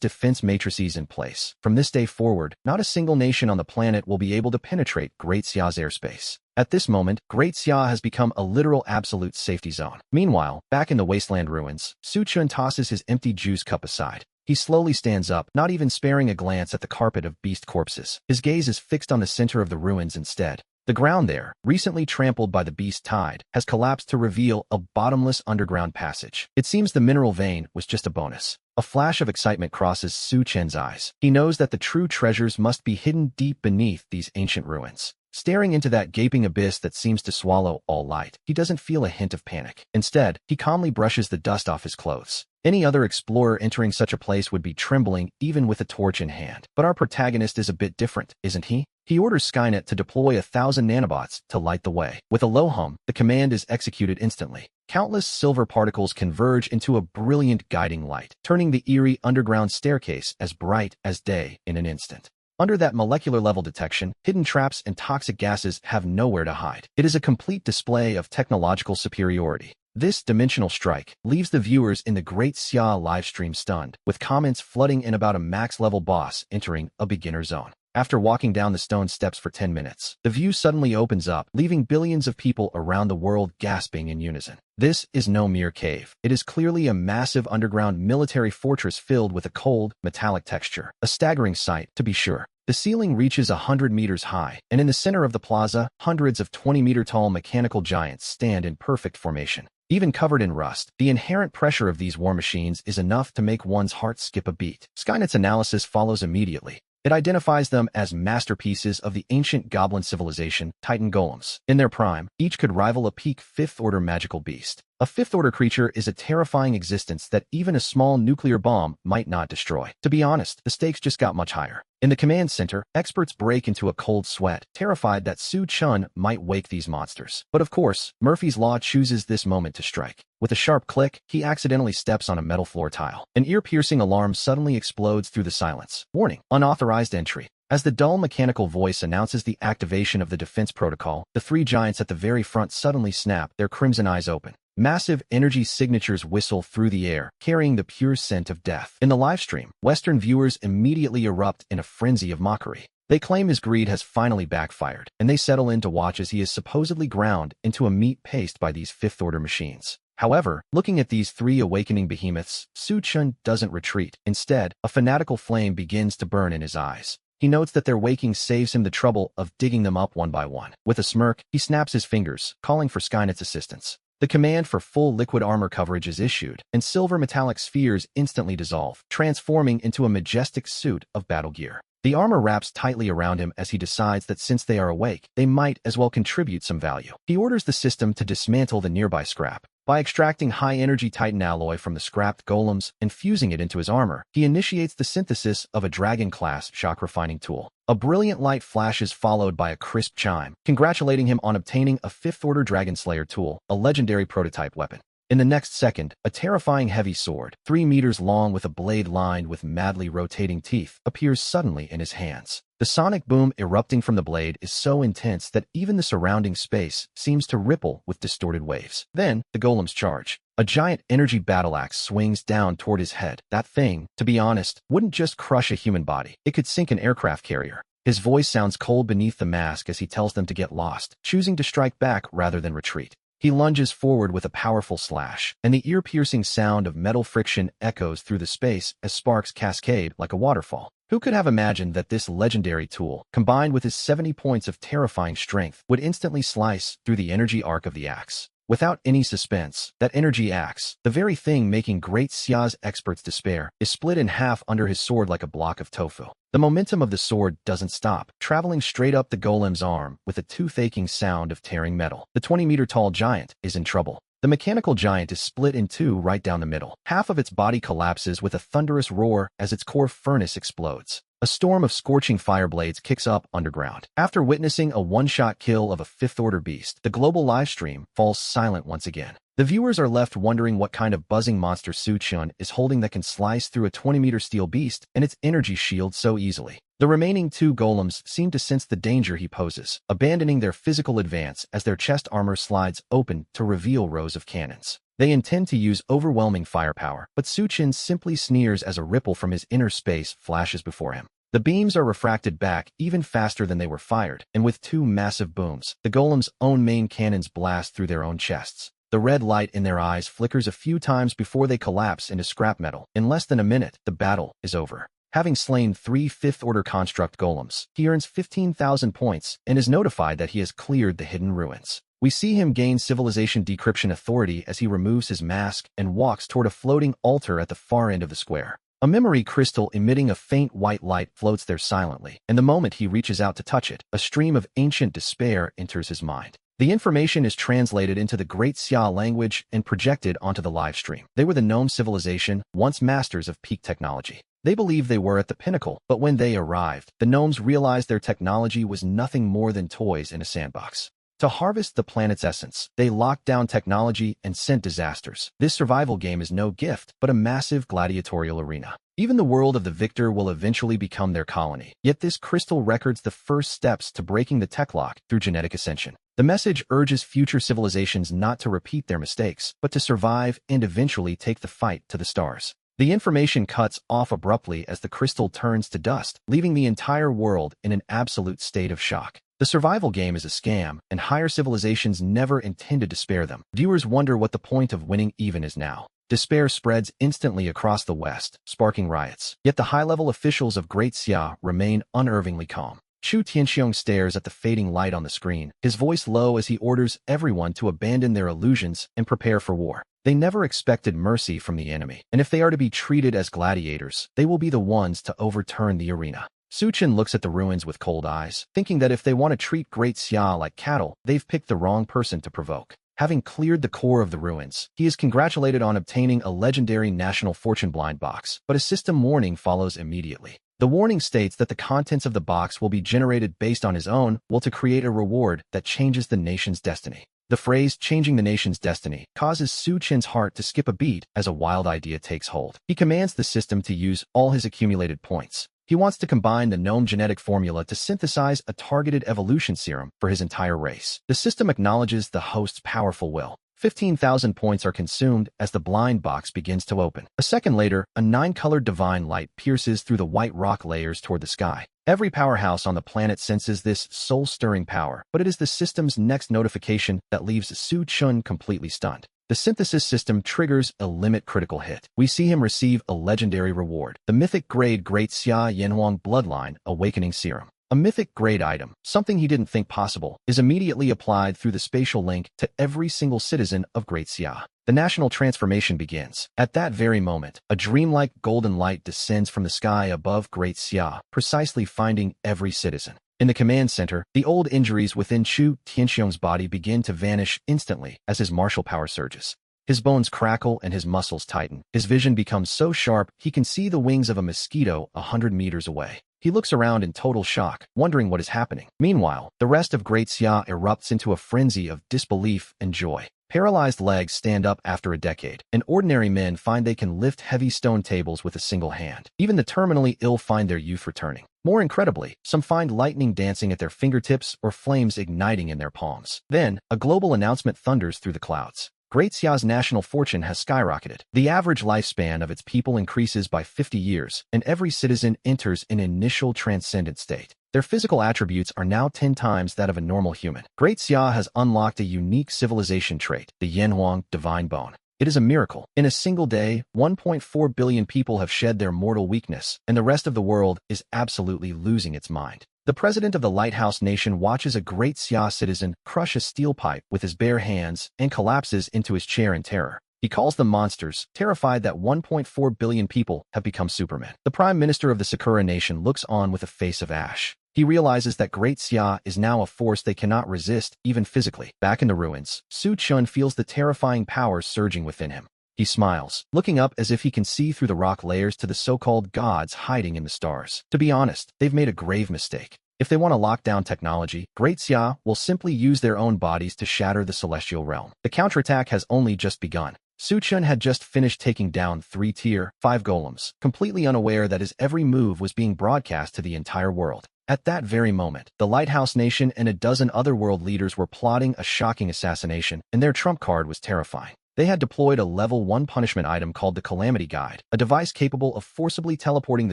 defense matrices in place, from this day forward, not a single nation on the planet will be able to penetrate Great Xia's airspace. At this moment, Great Xia has become a literal absolute safety zone. Meanwhile, back in the wasteland ruins, Su Chun tosses his empty juice cup aside. He slowly stands up, not even sparing a glance at the carpet of beast corpses. His gaze is fixed on the center of the ruins instead. The ground there, recently trampled by the beast tide, has collapsed to reveal a bottomless underground passage. It seems the mineral vein was just a bonus. A flash of excitement crosses Su Chen's eyes. He knows that the true treasures must be hidden deep beneath these ancient ruins. Staring into that gaping abyss that seems to swallow all light, he doesn't feel a hint of panic. Instead, he calmly brushes the dust off his clothes. Any other explorer entering such a place would be trembling, even with a torch in hand. But our protagonist is a bit different, isn't he? He orders Skynet to deploy 1,000 nanobots to light the way. With a low hum, the command is executed instantly. Countless silver particles converge into a brilliant guiding light, turning the eerie underground staircase as bright as day in an instant. Under that molecular-level detection, hidden traps and toxic gases have nowhere to hide. It is a complete display of technological superiority. This dimensional strike leaves the viewers in the Great Xia livestream stunned, with comments flooding in about a max-level boss entering a beginner zone. After walking down the stone steps for 10 minutes, the view suddenly opens up, leaving billions of people around the world gasping in unison. This is no mere cave. It is clearly a massive underground military fortress filled with a cold, metallic texture. A staggering sight, to be sure. The ceiling reaches 100 meters high, and in the center of the plaza, hundreds of 20-meter-tall mechanical giants stand in perfect formation. Even covered in rust, the inherent pressure of these war machines is enough to make one's heart skip a beat. Skynet's analysis follows immediately. It identifies them as masterpieces of the ancient goblin civilization, Titan golems. In their prime, each could rival a peak fifth-order magical beast. A fifth-order creature is a terrifying existence that even a small nuclear bomb might not destroy. To be honest, the stakes just got much higher. In the command center, experts break into a cold sweat, terrified that Su Chun might wake these monsters. But of course, Murphy's Law chooses this moment to strike. With a sharp click, he accidentally steps on a metal floor tile. An ear-piercing alarm suddenly explodes through the silence. Warning: unauthorized entry. As the dull mechanical voice announces the activation of the defense protocol, the 3 giants at the very front suddenly snap, their crimson eyes open. Massive energy signatures whistle through the air, carrying the pure scent of death. In the livestream, Western viewers immediately erupt in a frenzy of mockery. They claim his greed has finally backfired, and they settle in to watch as he is supposedly ground into a meat paste by these fifth-order machines. However, looking at these 3 awakening behemoths, Su Chun doesn't retreat. Instead, a fanatical flame begins to burn in his eyes. He notes that their waking saves him the trouble of digging them up one by one. With a smirk, he snaps his fingers, calling for Skynet's assistance. The command for full liquid armor coverage is issued, and silver metallic spheres instantly dissolve, transforming into a majestic suit of battle gear. The armor wraps tightly around him as he decides that since they are awake, they might as well contribute some value. He orders the system to dismantle the nearby scrap. By extracting high-energy Titan alloy from the scrapped golems and fusing it into his armor, he initiates the synthesis of a Dragon-class shock-refining tool. A brilliant light flashes followed by a crisp chime, congratulating him on obtaining a 5th-order Dragon Slayer tool, a legendary prototype weapon. In the next second, a terrifying heavy sword, 3 meters long with a blade lined with madly rotating teeth, appears suddenly in his hands. The sonic boom erupting from the blade is so intense that even the surrounding space seems to ripple with distorted waves. Then, the golems charge. A giant energy battle axe swings down toward his head. That thing, to be honest, wouldn't just crush a human body. It could sink an aircraft carrier. His voice sounds cold beneath the mask as he tells them to get lost, choosing to strike back rather than retreat. He lunges forward with a powerful slash, and the ear-piercing sound of metal friction echoes through the space as sparks cascade like a waterfall. Who could have imagined that this legendary tool, combined with his 70 points of terrifying strength, would instantly slice through the energy arc of the axe? Without any suspense, that energy acts. The very thing making Great Xia's experts despair is split in half under his sword like a block of tofu. The momentum of the sword doesn't stop, traveling straight up the golem's arm with a tooth-aching sound of tearing metal. The 20-meter-tall giant is in trouble. The mechanical giant is split in two right down the middle. Half of its body collapses with a thunderous roar as its core furnace explodes. A storm of scorching fire blades kicks up underground. After witnessing a one-shot kill of a fifth-order beast, the global livestream falls silent once again. The viewers are left wondering what kind of buzzing monster Su Chun is holding that can slice through a 20-meter steel beast and its energy shield so easily. The remaining two golems seem to sense the danger he poses, abandoning their physical advance as their chest armor slides open to reveal rows of cannons. They intend to use overwhelming firepower, but Su Chun simply sneers as a ripple from his inner space flashes before him. The beams are refracted back even faster than they were fired, and with two massive booms, the golem's own main cannons blast through their own chests. The red light in their eyes flickers a few times before they collapse into scrap metal. In less than a minute, the battle is over. Having slain 3 fifth-order construct golems, he earns 15,000 points and is notified that he has cleared the hidden ruins. We see him gain civilization decryption authority as he removes his mask and walks toward a floating altar at the far end of the square. A memory crystal emitting a faint white light floats there silently, and the moment he reaches out to touch it, a stream of ancient despair enters his mind. The information is translated into the Great Xia language and projected onto the live stream. They were the gnome civilization, once masters of peak technology. They believed they were at the pinnacle, but when they arrived, the gnomes realized their technology was nothing more than toys in a sandbox. To harvest the planet's essence, they locked down technology and sent disasters. This survival game is no gift, but a massive gladiatorial arena. Even the world of the victor will eventually become their colony. Yet this crystal records the first steps to breaking the tech lock through genetic ascension. The message urges future civilizations not to repeat their mistakes, but to survive and eventually take the fight to the stars. The information cuts off abruptly as the crystal turns to dust, leaving the entire world in an absolute state of shock. The survival game is a scam, and higher civilizations never intended to spare them. Viewers wonder what the point of winning even is now. Despair spreads instantly across the West, sparking riots. Yet the high-level officials of Great Xia remain unervingly calm. Chu Tianxiong stares at the fading light on the screen, his voice low as he orders everyone to abandon their illusions and prepare for war. They never expected mercy from the enemy, and if they are to be treated as gladiators, they will be the ones to overturn the arena. Su Chun looks at the ruins with cold eyes, thinking that if they want to treat Great Xia like cattle, they've picked the wrong person to provoke. Having cleared the core of the ruins, he is congratulated on obtaining a legendary National Fortune blind box, but a system warning follows immediately. The warning states that the contents of the box will be generated based on his own will to create a reward that changes the nation's destiny. The phrase changing the nation's destiny causes Su Chun's heart to skip a beat as a wild idea takes hold. He commands the system to use all his accumulated points. He wants to combine the gnome genetic formula to synthesize a targeted evolution serum for his entire race. The system acknowledges the host's powerful will. 15,000 points are consumed as the blind box begins to open. A second later, a 9-colored divine light pierces through the white rock layers toward the sky. Every powerhouse on the planet senses this soul-stirring power, but it is the system's next notification that leaves Su Chun completely stunned. The synthesis system triggers a limit critical hit. We see him receive a legendary reward, the mythic grade Great Xia Yanhuang Bloodline Awakening Serum. A mythic grade item, something he didn't think possible, is immediately applied through the spatial link to every single citizen of Great Xia. The national transformation begins. At that very moment, a dreamlike golden light descends from the sky above Great Xia, precisely finding every citizen. In the command center, the old injuries within Chu Tianxiong's body begin to vanish instantly as his martial power surges. His bones crackle and his muscles tighten. His vision becomes so sharp he can see the wings of a mosquito 100 meters away. He looks around in total shock, wondering what is happening. Meanwhile, the rest of Great Xia erupts into a frenzy of disbelief and joy. Paralyzed legs stand up after a decade, and ordinary men find they can lift heavy stone tables with a single hand. Even the terminally ill find their youth returning. More incredibly, some find lightning dancing at their fingertips or flames igniting in their palms. Then, a global announcement thunders through the clouds. Great Xia's national fortune has skyrocketed. The average lifespan of its people increases by 50 years, and every citizen enters an initial transcendent state. Their physical attributes are now 10 times that of a normal human. Great Xia has unlocked a unique civilization trait, the Yanhuang Divine Bone. It is a miracle. In a single day, 1.4 billion people have shed their mortal weakness, and the rest of the world is absolutely losing its mind. The president of the Lighthouse Nation watches a great Xia citizen crush a steel pipe with his bare hands and collapses into his chair in terror. He calls them monsters, terrified that 1.4 billion people have become supermen. The prime minister of the Sakura nation looks on with a face of ash. He realizes that Great Xia is now a force they cannot resist, even physically. Back in the ruins, Su Chun feels the terrifying power surging within him. He smiles, looking up as if he can see through the rock layers to the so-called gods hiding in the stars. To be honest, they've made a grave mistake. If they want to lock down technology, Great Xia will simply use their own bodies to shatter the celestial realm. The counterattack has only just begun. Su Chun had just finished taking down 3 Tier 5 golems, completely unaware that his every move was being broadcast to the entire world. At that very moment, the Lighthouse Nation and a dozen other world leaders were plotting a shocking assassination, and their trump card was terrifying. They had deployed a level 1 punishment item called the Calamity Guide, a device capable of forcibly teleporting the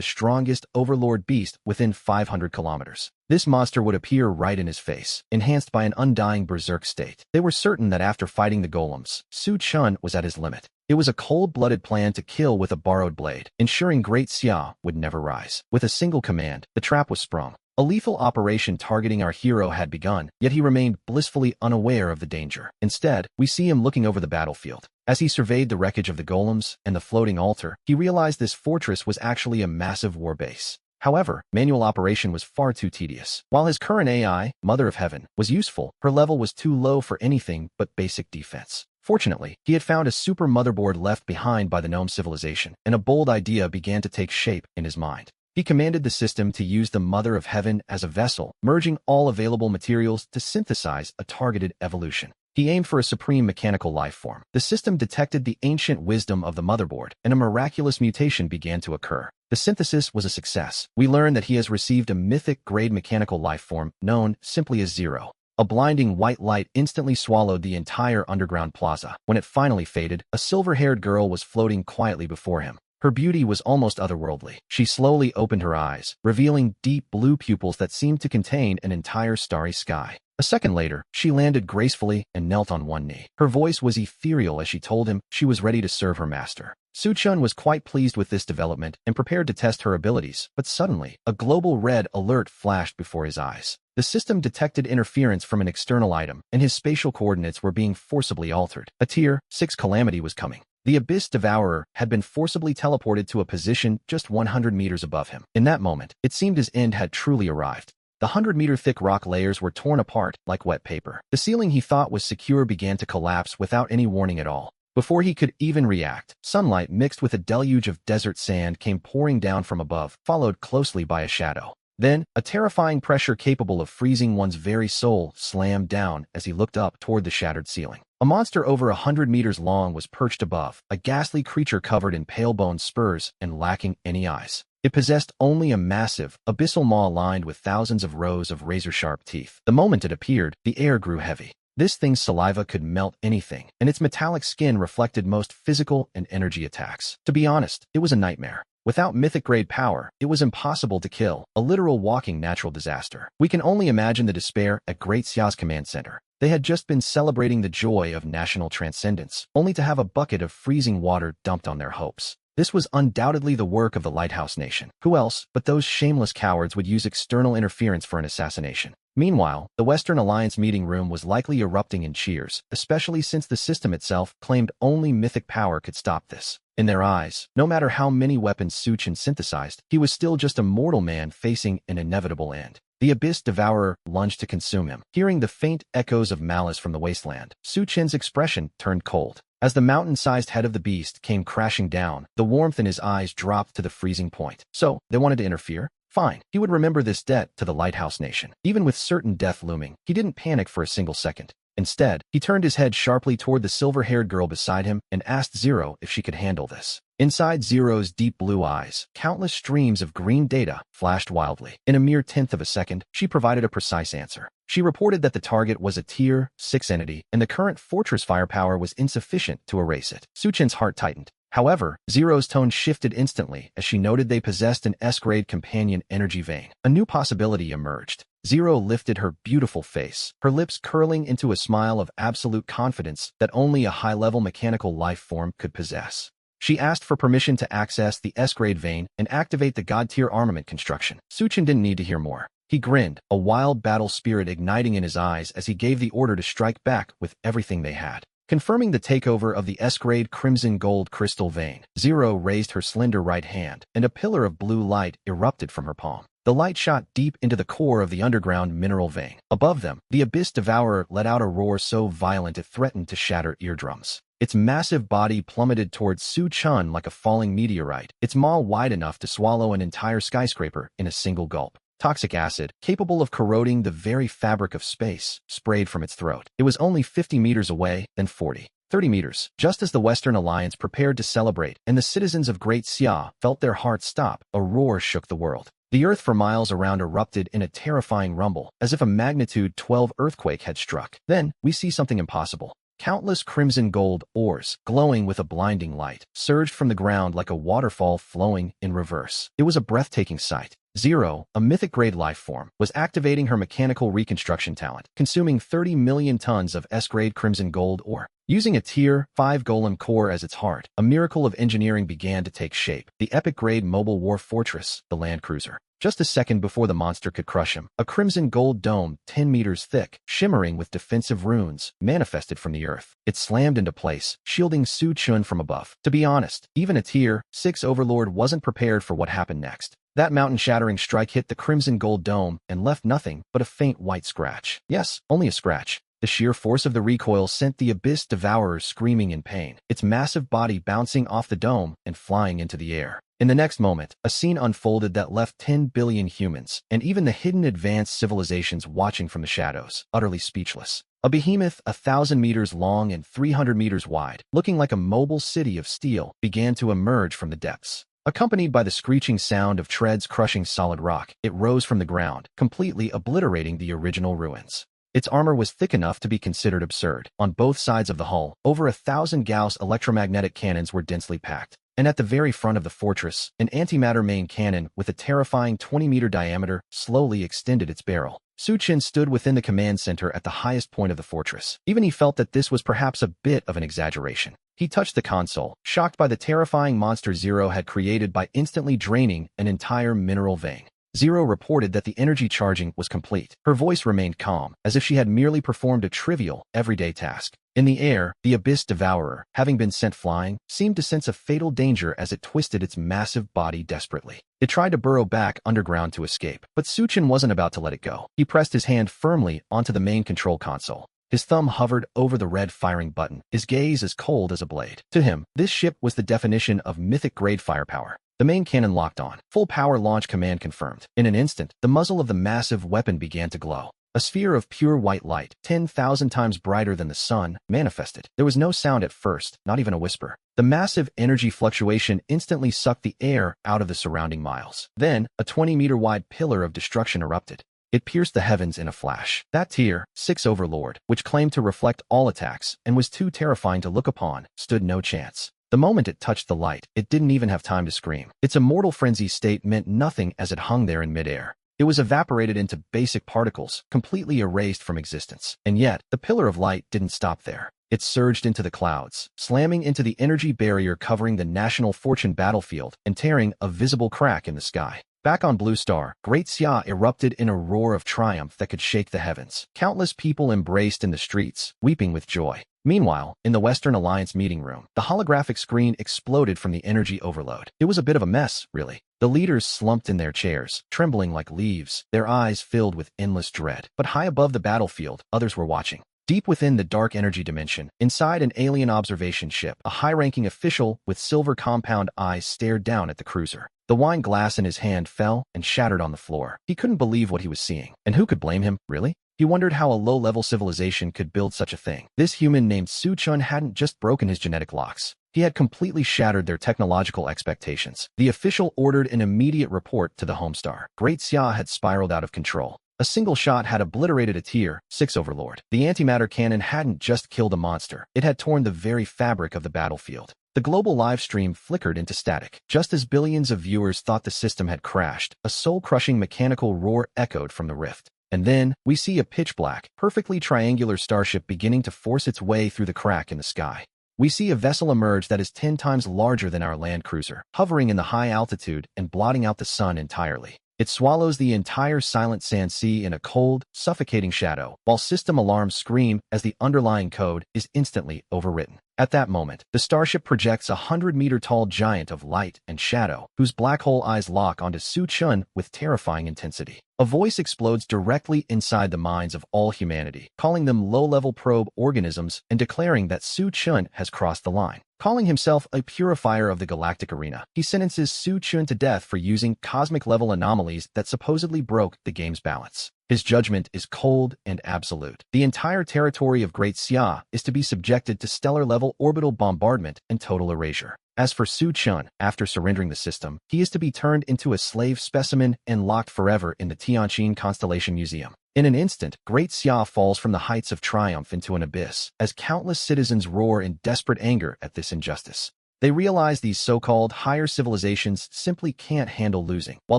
strongest overlord beast within 500 kilometers. This monster would appear right in his face, enhanced by an undying berserk state. They were certain that after fighting the golems, Su Chun was at his limit. It was a cold-blooded plan to kill with a borrowed blade, ensuring Great Xia would never rise. With a single command, the trap was sprung. A lethal operation targeting our hero had begun, yet he remained blissfully unaware of the danger. Instead, we see him looking over the battlefield. As he surveyed the wreckage of the golems and the floating altar, he realized this fortress was actually a massive war base. However, manual operation was far too tedious. While his current AI, Mother of Heaven, was useful, her level was too low for anything but basic defense. Fortunately, he had found a super motherboard left behind by the gnome civilization, and a bold idea began to take shape in his mind. He commanded the system to use the Mother of Heaven as a vessel, merging all available materials to synthesize a targeted evolution. He aimed for a supreme mechanical life form. The system detected the ancient wisdom of the motherboard, and a miraculous mutation began to occur. The synthesis was a success. We learned that he has received a mythic-grade mechanical life form known simply as Zero. A blinding white light instantly swallowed the entire underground plaza. When it finally faded, a silver-haired girl was floating quietly before him. Her beauty was almost otherworldly. She slowly opened her eyes, revealing deep blue pupils that seemed to contain an entire starry sky. A second later, she landed gracefully and knelt on one knee. Her voice was ethereal as she told him she was ready to serve her master. Su Chun was quite pleased with this development and prepared to test her abilities, but suddenly, a global red alert flashed before his eyes. The system detected interference from an external item, and his spatial coordinates were being forcibly altered. A Tier 6 calamity was coming. The Abyss Devourer had been forcibly teleported to a position just 100 meters above him. In that moment, it seemed his end had truly arrived. The 100-meter-thick rock layers were torn apart like wet paper. The ceiling he thought was secure began to collapse without any warning at all. Before he could even react, sunlight mixed with a deluge of desert sand came pouring down from above, followed closely by a shadow. Then, a terrifying pressure capable of freezing one's very soul slammed down as he looked up toward the shattered ceiling. A monster over 100 meters long was perched above, a ghastly creature covered in pale bone spurs and lacking any eyes. It possessed only a massive, abyssal maw lined with thousands of rows of razor-sharp teeth. The moment it appeared, the air grew heavy. This thing's saliva could melt anything, and its metallic skin reflected most physical and energy attacks. To be honest, it was a nightmare. Without mythic-grade power, it was impossible to kill, a literal walking natural disaster. We can only imagine the despair at Great Xia's command center. They had just been celebrating the joy of national transcendence, only to have a bucket of freezing water dumped on their hopes. This was undoubtedly the work of the Lighthouse Nation. Who else but those shameless cowards would use external interference for an assassination? Meanwhile, the Western Alliance meeting room was likely erupting in cheers, especially since the system itself claimed only mythic power could stop this. In their eyes, no matter how many weapons Su Chun synthesized, he was still just a mortal man facing an inevitable end. The Abyss Devourer lunged to consume him. Hearing the faint echoes of malice from the wasteland, Su Chun's expression turned cold. As the mountain-sized head of the beast came crashing down, the warmth in his eyes dropped to the freezing point. So, they wanted to interfere? Fine. He would remember this debt to the Lighthouse Nation. Even with certain death looming, he didn't panic for a single second. Instead, he turned his head sharply toward the silver-haired girl beside him and asked Zero if she could handle this. Inside Zero's deep blue eyes, countless streams of green data flashed wildly. In a mere tenth of a second, she provided a precise answer. She reported that the target was a Tier 6 entity, and the current fortress firepower was insufficient to erase it. Su Chun's heart tightened. However, Zero's tone shifted instantly as she noted they possessed an S-grade companion energy vein. A new possibility emerged. Zero lifted her beautiful face, her lips curling into a smile of absolute confidence that only a high-level mechanical life form could possess. She asked for permission to access the S-grade vein and activate the God-tier armament construction. Su Chun didn't need to hear more. He grinned, a wild battle spirit igniting in his eyes as he gave the order to strike back with everything they had. Confirming the takeover of the S-grade crimson gold crystal vein, Zero raised her slender right hand, and a pillar of blue light erupted from her palm. The light shot deep into the core of the underground mineral vein. Above them, the Abyss Devourer let out a roar so violent it threatened to shatter eardrums. Its massive body plummeted towards Su Chun like a falling meteorite, its maw wide enough to swallow an entire skyscraper in a single gulp. Toxic acid, capable of corroding the very fabric of space, sprayed from its throat. It was only 50 meters away, then 40. 30 meters. Just as the Western Alliance prepared to celebrate, and the citizens of Great Xia felt their hearts stop, a roar shook the world. The earth for miles around erupted in a terrifying rumble, as if a magnitude 12 earthquake had struck. Then, we see something impossible. Countless crimson gold ores, glowing with a blinding light, surged from the ground like a waterfall flowing in reverse. It was a breathtaking sight. Zero, a mythic-grade life form, was activating her mechanical reconstruction talent, consuming 30 million tons of S-grade crimson gold ore. Using a Tier 5 golem core as its heart, a miracle of engineering began to take shape. The epic-grade mobile war fortress, the land cruiser. Just a second before the monster could crush him, a crimson gold dome, 10 meters thick, shimmering with defensive runes, manifested from the earth. It slammed into place, shielding Su Chun from above. To be honest, even a Tier 6 overlord wasn't prepared for what happened next. That mountain-shattering strike hit the crimson gold dome and left nothing but a faint white scratch. Yes, only a scratch. The sheer force of the recoil sent the Abyss Devourer screaming in pain, its massive body bouncing off the dome and flying into the air. In the next moment, a scene unfolded that left 10 billion humans, and even the hidden advanced civilizations watching from the shadows, utterly speechless. A behemoth 1,000 meters long and 300 meters wide, looking like a mobile city of steel, began to emerge from the depths. Accompanied by the screeching sound of treads crushing solid rock, it rose from the ground, completely obliterating the original ruins. Its armor was thick enough to be considered absurd. On both sides of the hull, over 1,000 Gauss electromagnetic cannons were densely packed. And at the very front of the fortress, an antimatter main cannon with a terrifying 20-meter diameter slowly extended its barrel. Su Chun stood within the command center at the highest point of the fortress. Even he felt that this was perhaps a bit of an exaggeration. He touched the console, shocked by the terrifying monster Zero had created by instantly draining an entire mineral vein. Zero reported that the energy charging was complete. Her voice remained calm, as if she had merely performed a trivial, everyday task. In the air, the Abyss Devourer, having been sent flying, seemed to sense a fatal danger as it twisted its massive body desperately. It tried to burrow back underground to escape, but Su Chun wasn't about to let it go. He pressed his hand firmly onto the main control console. His thumb hovered over the red firing button, his gaze as cold as a blade. To him, this ship was the definition of mythic-grade firepower. The main cannon locked on. Full power launch command confirmed. In an instant, the muzzle of the massive weapon began to glow. A sphere of pure white light, 10,000 times brighter than the sun, manifested. There was no sound at first, not even a whisper. The massive energy fluctuation instantly sucked the air out of the surrounding miles. Then, a 20-meter-wide pillar of destruction erupted. It pierced the heavens in a flash. That Tier 6 overlord, which claimed to reflect all attacks and was too terrifying to look upon, stood no chance. The moment it touched the light, it didn't even have time to scream. Its immortal frenzy state meant nothing as it hung there in midair. It was evaporated into basic particles, completely erased from existence. And yet, the pillar of light didn't stop there. It surged into the clouds, slamming into the energy barrier covering the National Fortune battlefield and tearing a visible crack in the sky. Back on Blue Star, Great Xia erupted in a roar of triumph that could shake the heavens. Countless people embraced in the streets, weeping with joy. Meanwhile, in the Western Alliance meeting room, the holographic screen exploded from the energy overload. It was a bit of a mess, really. The leaders slumped in their chairs, trembling like leaves, their eyes filled with endless dread. But high above the battlefield, others were watching. Deep within the dark energy dimension, inside an alien observation ship, a high-ranking official with silver compound eyes stared down at the cruiser. The wine glass in his hand fell and shattered on the floor. He couldn't believe what he was seeing. And who could blame him, really? He wondered how a low-level civilization could build such a thing. This human named Su Chun hadn't just broken his genetic locks. He had completely shattered their technological expectations. The official ordered an immediate report to the Homestar. Great Xia had spiraled out of control. A single shot had obliterated a Tier 6 overlord. The antimatter cannon hadn't just killed a monster. It had torn the very fabric of the battlefield. The global live stream flickered into static. Just as billions of viewers thought the system had crashed, a soul-crushing mechanical roar echoed from the rift. And then, we see a pitch-black, perfectly triangular starship beginning to force its way through the crack in the sky. We see a vessel emerge that is 10 times larger than our land cruiser, hovering in the high altitude and blotting out the sun entirely. It swallows the entire silent sand sea in a cold, suffocating shadow, while system alarms scream as the underlying code is instantly overwritten. At that moment, the starship projects a 100-meter-tall giant of light and shadow, whose black hole eyes lock onto Su Chun with terrifying intensity. A voice explodes directly inside the minds of all humanity, calling them low-level probe organisms and declaring that Su Chun has crossed the line. Calling himself a purifier of the galactic arena, he sentences Su Chun to death for using cosmic-level anomalies that supposedly broke the game's balance. His judgment is cold and absolute. The entire territory of Great Xia is to be subjected to stellar-level orbital bombardment and total erasure. As for Su Chun, after surrendering the system, he is to be turned into a slave specimen and locked forever in the Tianqin Constellation Museum. In an instant, Great Xia falls from the heights of triumph into an abyss, as countless citizens roar in desperate anger at this injustice. They realize these so-called higher civilizations simply can't handle losing, while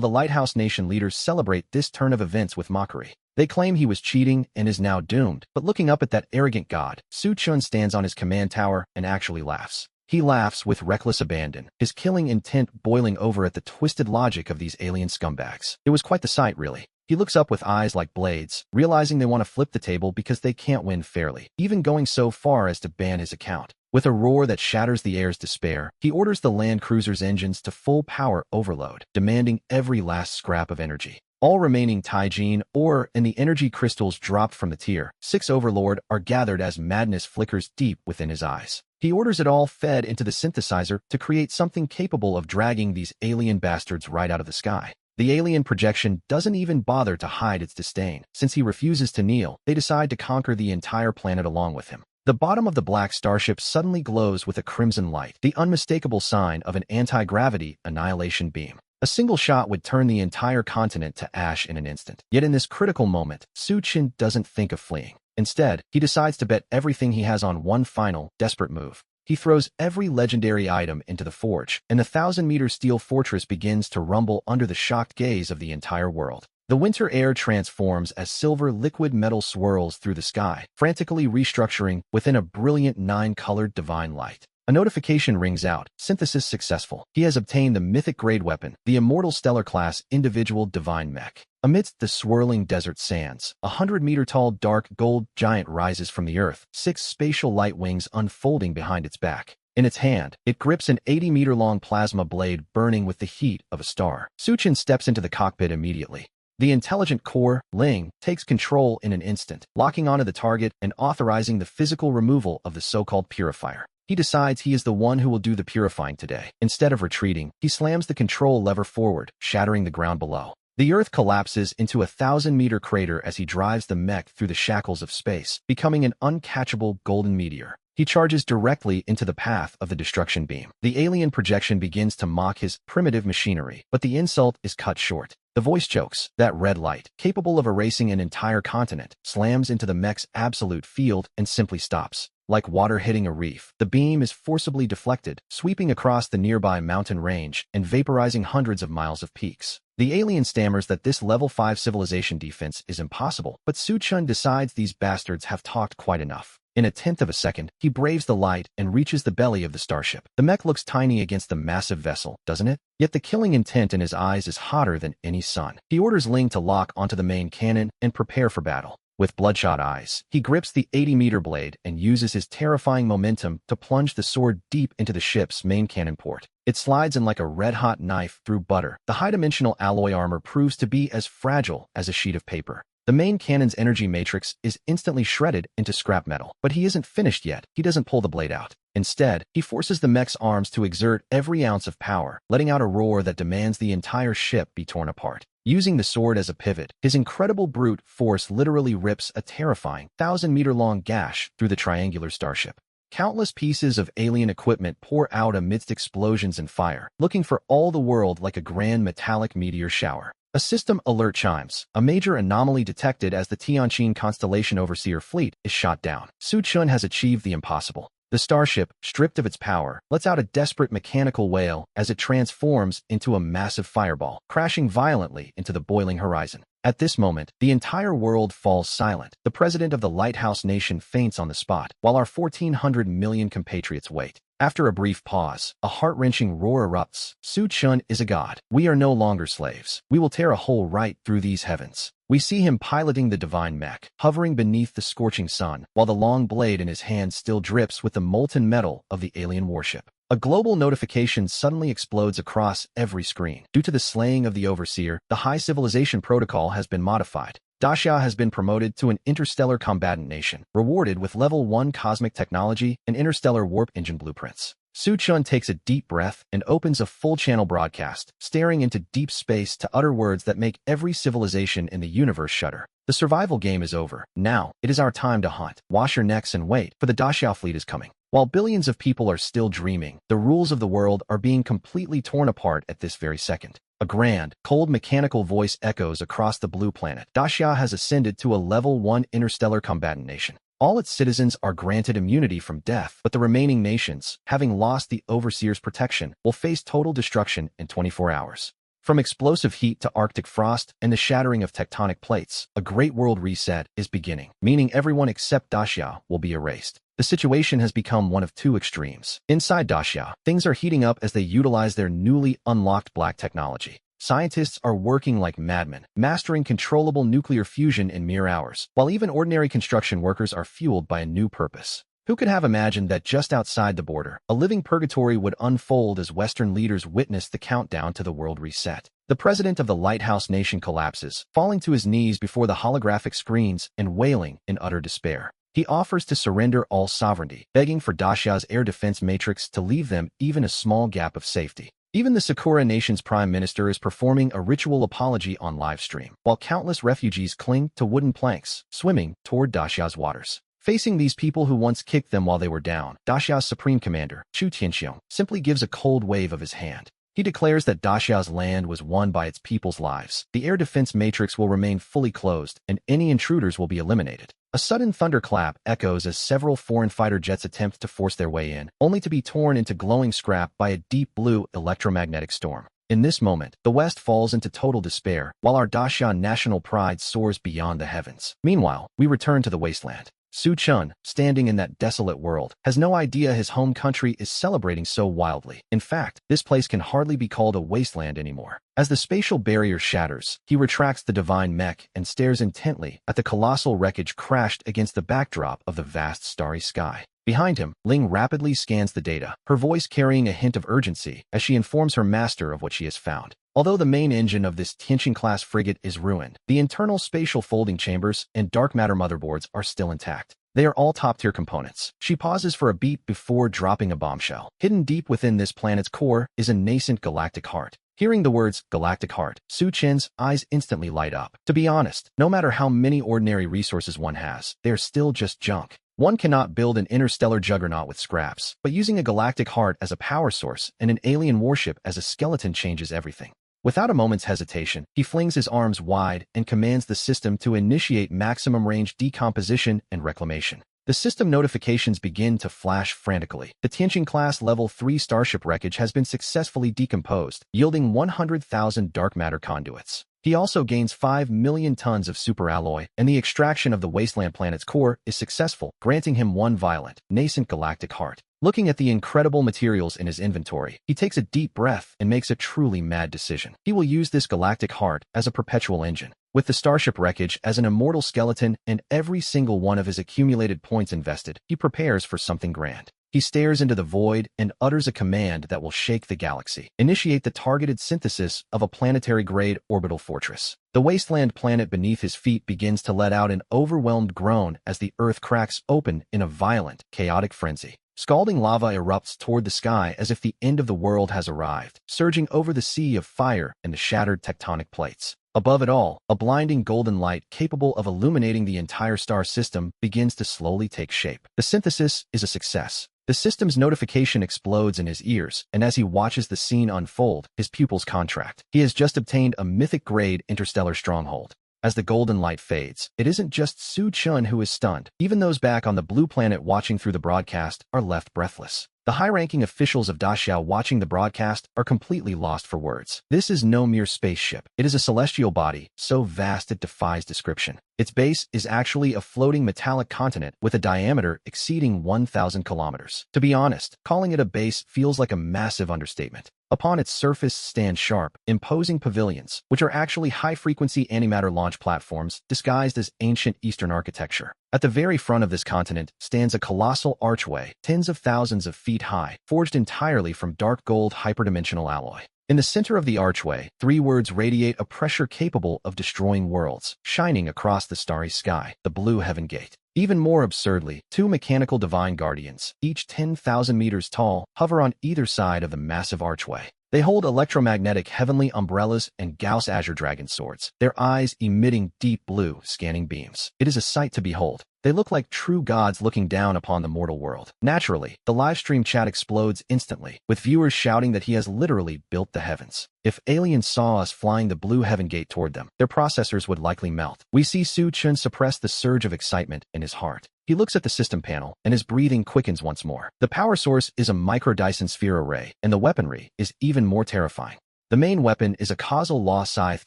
the Lighthouse Nation leaders celebrate this turn of events with mockery. They claim he was cheating and is now doomed, but looking up at that arrogant god, Su Chun stands on his command tower and actually laughs. He laughs with reckless abandon, his killing intent boiling over at the twisted logic of these alien scumbags. It was quite the sight, really. He looks up with eyes like blades, realizing they want to flip the table because they can't win fairly, even going so far as to ban his account. With a roar that shatters the air's despair, he orders the land cruiser's engines to full power overload, demanding every last scrap of energy. All remaining Taijin ore and the energy crystals dropped from the Tier 6 Overlord are gathered as madness flickers deep within his eyes. He orders it all fed into the synthesizer to create something capable of dragging these alien bastards right out of the sky. The alien projection doesn't even bother to hide its disdain. Since he refuses to kneel, they decide to conquer the entire planet along with him. The bottom of the black starship suddenly glows with a crimson light, the unmistakable sign of an anti-gravity annihilation beam. A single shot would turn the entire continent to ash in an instant. Yet in this critical moment, Su Chun doesn't think of fleeing. Instead, he decides to bet everything he has on one final, desperate move. He throws every legendary item into the forge, and the 1,000-meter steel fortress begins to rumble under the shocked gaze of the entire world. The winter air transforms as silver liquid metal swirls through the sky, frantically restructuring within a brilliant 9-colored divine light. A notification rings out, synthesis successful. He has obtained the mythic grade weapon, the immortal stellar class individual divine mech. Amidst the swirling desert sands, a 100-meter-tall dark gold giant rises from the earth, 6 spatial light wings unfolding behind its back. In its hand, it grips an 80-meter-long plasma blade burning with the heat of a star. Su Chun steps into the cockpit immediately. The intelligent core, Ling, takes control in an instant, locking onto the target and authorizing the physical removal of the so-called purifier. He decides he is the one who will do the purifying today. Instead of retreating, he slams the control lever forward, shattering the ground below. The Earth collapses into a 1,000-meter crater as he drives the mech through the shackles of space, becoming an uncatchable golden meteor. He charges directly into the path of the destruction beam. The alien projection begins to mock his primitive machinery, but the insult is cut short. The voice jokes, that red light, capable of erasing an entire continent, slams into the mech's absolute field and simply stops. Like water hitting a reef, the beam is forcibly deflected, sweeping across the nearby mountain range and vaporizing hundreds of miles of peaks. The alien stammers that this level 5 civilization defense is impossible, but Su Chun decides these bastards have talked quite enough. In a tenth of a second, he braves the light and reaches the belly of the starship. The mech looks tiny against the massive vessel, doesn't it? Yet the killing intent in his eyes is hotter than any sun. He orders Ling to lock onto the main cannon and prepare for battle. With bloodshot eyes, he grips the 80-meter blade and uses his terrifying momentum to plunge the sword deep into the ship's main cannon port. It slides in like a red-hot knife through butter. The high-dimensional alloy armor proves to be as fragile as a sheet of paper. The main cannon's energy matrix is instantly shredded into scrap metal. But he isn't finished yet. He doesn't pull the blade out. Instead, he forces the mech's arms to exert every ounce of power, letting out a roar that demands the entire ship be torn apart. Using the sword as a pivot, his incredible brute force literally rips a terrifying 1,000-meter-long gash through the triangular starship. Countless pieces of alien equipment pour out amidst explosions and fire, looking for all the world like a grand metallic meteor shower. A system alert chimes. A major anomaly detected as the Tianqin Constellation Overseer fleet is shot down. Su Chun has achieved the impossible. The starship, stripped of its power, lets out a desperate mechanical wail as it transforms into a massive fireball, crashing violently into the boiling horizon. At this moment, the entire world falls silent. The president of the Lighthouse Nation faints on the spot, while our 1,400 million compatriots wait. After a brief pause, a heart-wrenching roar erupts. Su Chun is a god. We are no longer slaves. We will tear a hole right through these heavens. We see him piloting the divine mech, hovering beneath the scorching sun, while the long blade in his hand still drips with the molten metal of the alien warship. A global notification suddenly explodes across every screen. Due to the slaying of the Overseer, the High Civilization Protocol has been modified. Daxia has been promoted to an interstellar combatant nation, rewarded with Level 1 cosmic technology and interstellar warp engine blueprints. Su Chun takes a deep breath and opens a full-channel broadcast, staring into deep space to utter words that make every civilization in the universe shudder. The survival game is over. Now, it is our time to hunt. Wash your necks and wait, for the Daxia fleet is coming. While billions of people are still dreaming, the rules of the world are being completely torn apart at this very second. A grand, cold mechanical voice echoes across the blue planet. Daxia has ascended to a Level 1 interstellar combatant nation. All its citizens are granted immunity from death, but the remaining nations, having lost the Overseer's protection, will face total destruction in 24 hours. From explosive heat to Arctic frost and the shattering of tectonic plates, a great world reset is beginning, meaning everyone except Daxia will be erased. The situation has become one of two extremes. Inside Daxia, things are heating up as they utilize their newly unlocked black technology. Scientists are working like madmen, mastering controllable nuclear fusion in mere hours, while even ordinary construction workers are fueled by a new purpose. Who could have imagined that just outside the border, a living purgatory would unfold as Western leaders witnessed the countdown to the world reset? The president of the lighthouse nation collapses, falling to his knees before the holographic screens and wailing in utter despair. He offers to surrender all sovereignty, begging for Daxia's air defense matrix to leave them even a small gap of safety. Even the Sakura nation's prime minister is performing a ritual apology on livestream, while countless refugees cling to wooden planks, swimming toward Daxia's waters. Facing these people who once kicked them while they were down, Daxia's supreme commander, Chu Tianxiong, simply gives a cold wave of his hand. He declares that Daxia's land was won by its people's lives. The air defense matrix will remain fully closed, and any intruders will be eliminated. A sudden thunderclap echoes as several foreign fighter jets attempt to force their way in, only to be torn into glowing scrap by a deep blue electromagnetic storm. In this moment, the West falls into total despair, while our Daxia national pride soars beyond the heavens. Meanwhile, we return to the wasteland. Su Chun, standing in that desolate world, has no idea his home country is celebrating so wildly. In fact, this place can hardly be called a wasteland anymore. As the spatial barrier shatters, he retracts the divine mech and stares intently at the colossal wreckage crashed against the backdrop of the vast starry sky. Behind him, Ling rapidly scans the data, her voice carrying a hint of urgency as she informs her master of what she has found. Although the main engine of this Tianqing-class frigate is ruined, the internal spatial folding chambers and dark matter motherboards are still intact. They are all top-tier components. She pauses for a beat before dropping a bombshell. Hidden deep within this planet's core is a nascent galactic heart. Hearing the words galactic heart, Su Chen's eyes instantly light up. To be honest, no matter how many ordinary resources one has, they are still just junk. One cannot build an interstellar juggernaut with scraps, but using a galactic heart as a power source and an alien warship as a skeleton changes everything. Without a moment's hesitation, he flings his arms wide and commands the system to initiate maximum range decomposition and reclamation. The system notifications begin to flash frantically. The Tianqing-class Level 3 starship wreckage has been successfully decomposed, yielding 100,000 dark matter conduits. He also gains 5 million tons of superalloy, and the extraction of the wasteland planet's core is successful, granting him one violent, nascent galactic heart. Looking at the incredible materials in his inventory, he takes a deep breath and makes a truly mad decision. He will use this galactic heart as a perpetual engine. With the starship wreckage as an immortal skeleton and every single one of his accumulated points invested, he prepares for something grand. He stares into the void and utters a command that will shake the galaxy. Initiate the targeted synthesis of a planetary-grade orbital fortress. The wasteland planet beneath his feet begins to let out an overwhelmed groan as the Earth cracks open in a violent, chaotic frenzy. Scalding lava erupts toward the sky as if the end of the world has arrived, surging over the sea of fire and the shattered tectonic plates. Above it all, a blinding golden light capable of illuminating the entire star system begins to slowly take shape. The synthesis is a success. The system's notification explodes in his ears, and as he watches the scene unfold, his pupils contract. He has just obtained a mythic-grade interstellar stronghold. As the golden light fades, it isn't just Su Chun who is stunned. Even those back on the blue planet watching through the broadcast are left breathless. The high-ranking officials of Daxia watching the broadcast are completely lost for words. This is no mere spaceship. It is a celestial body, so vast it defies description. Its base is actually a floating metallic continent with a diameter exceeding 1,000 kilometers. To be honest, calling it a base feels like a massive understatement. Upon its surface stand sharp, imposing pavilions, which are actually high-frequency antimatter launch platforms disguised as ancient Eastern architecture. At the very front of this continent stands a colossal archway, tens of thousands of feet high, forged entirely from dark gold hyperdimensional alloy. In the center of the archway, 3 words radiate a pressure capable of destroying worlds, shining across the starry sky, the Blue Heaven Gate. Even more absurdly, 2 mechanical divine guardians, each 10,000 meters tall, hover on either side of the massive archway. They hold electromagnetic heavenly umbrellas and Gauss azure dragon swords, their eyes emitting deep blue, scanning beams. It is a sight to behold. They look like true gods looking down upon the mortal world. Naturally, the livestream chat explodes instantly, with viewers shouting that he has literally built the heavens. If aliens saw us flying the Blue Heaven Gate toward them, their processors would likely melt. We see Su Chun suppress the surge of excitement in his heart. He looks at the system panel, and his breathing quickens once more. The power source is a micro-Dyson sphere array, and the weaponry is even more terrifying. The main weapon is a causal law scythe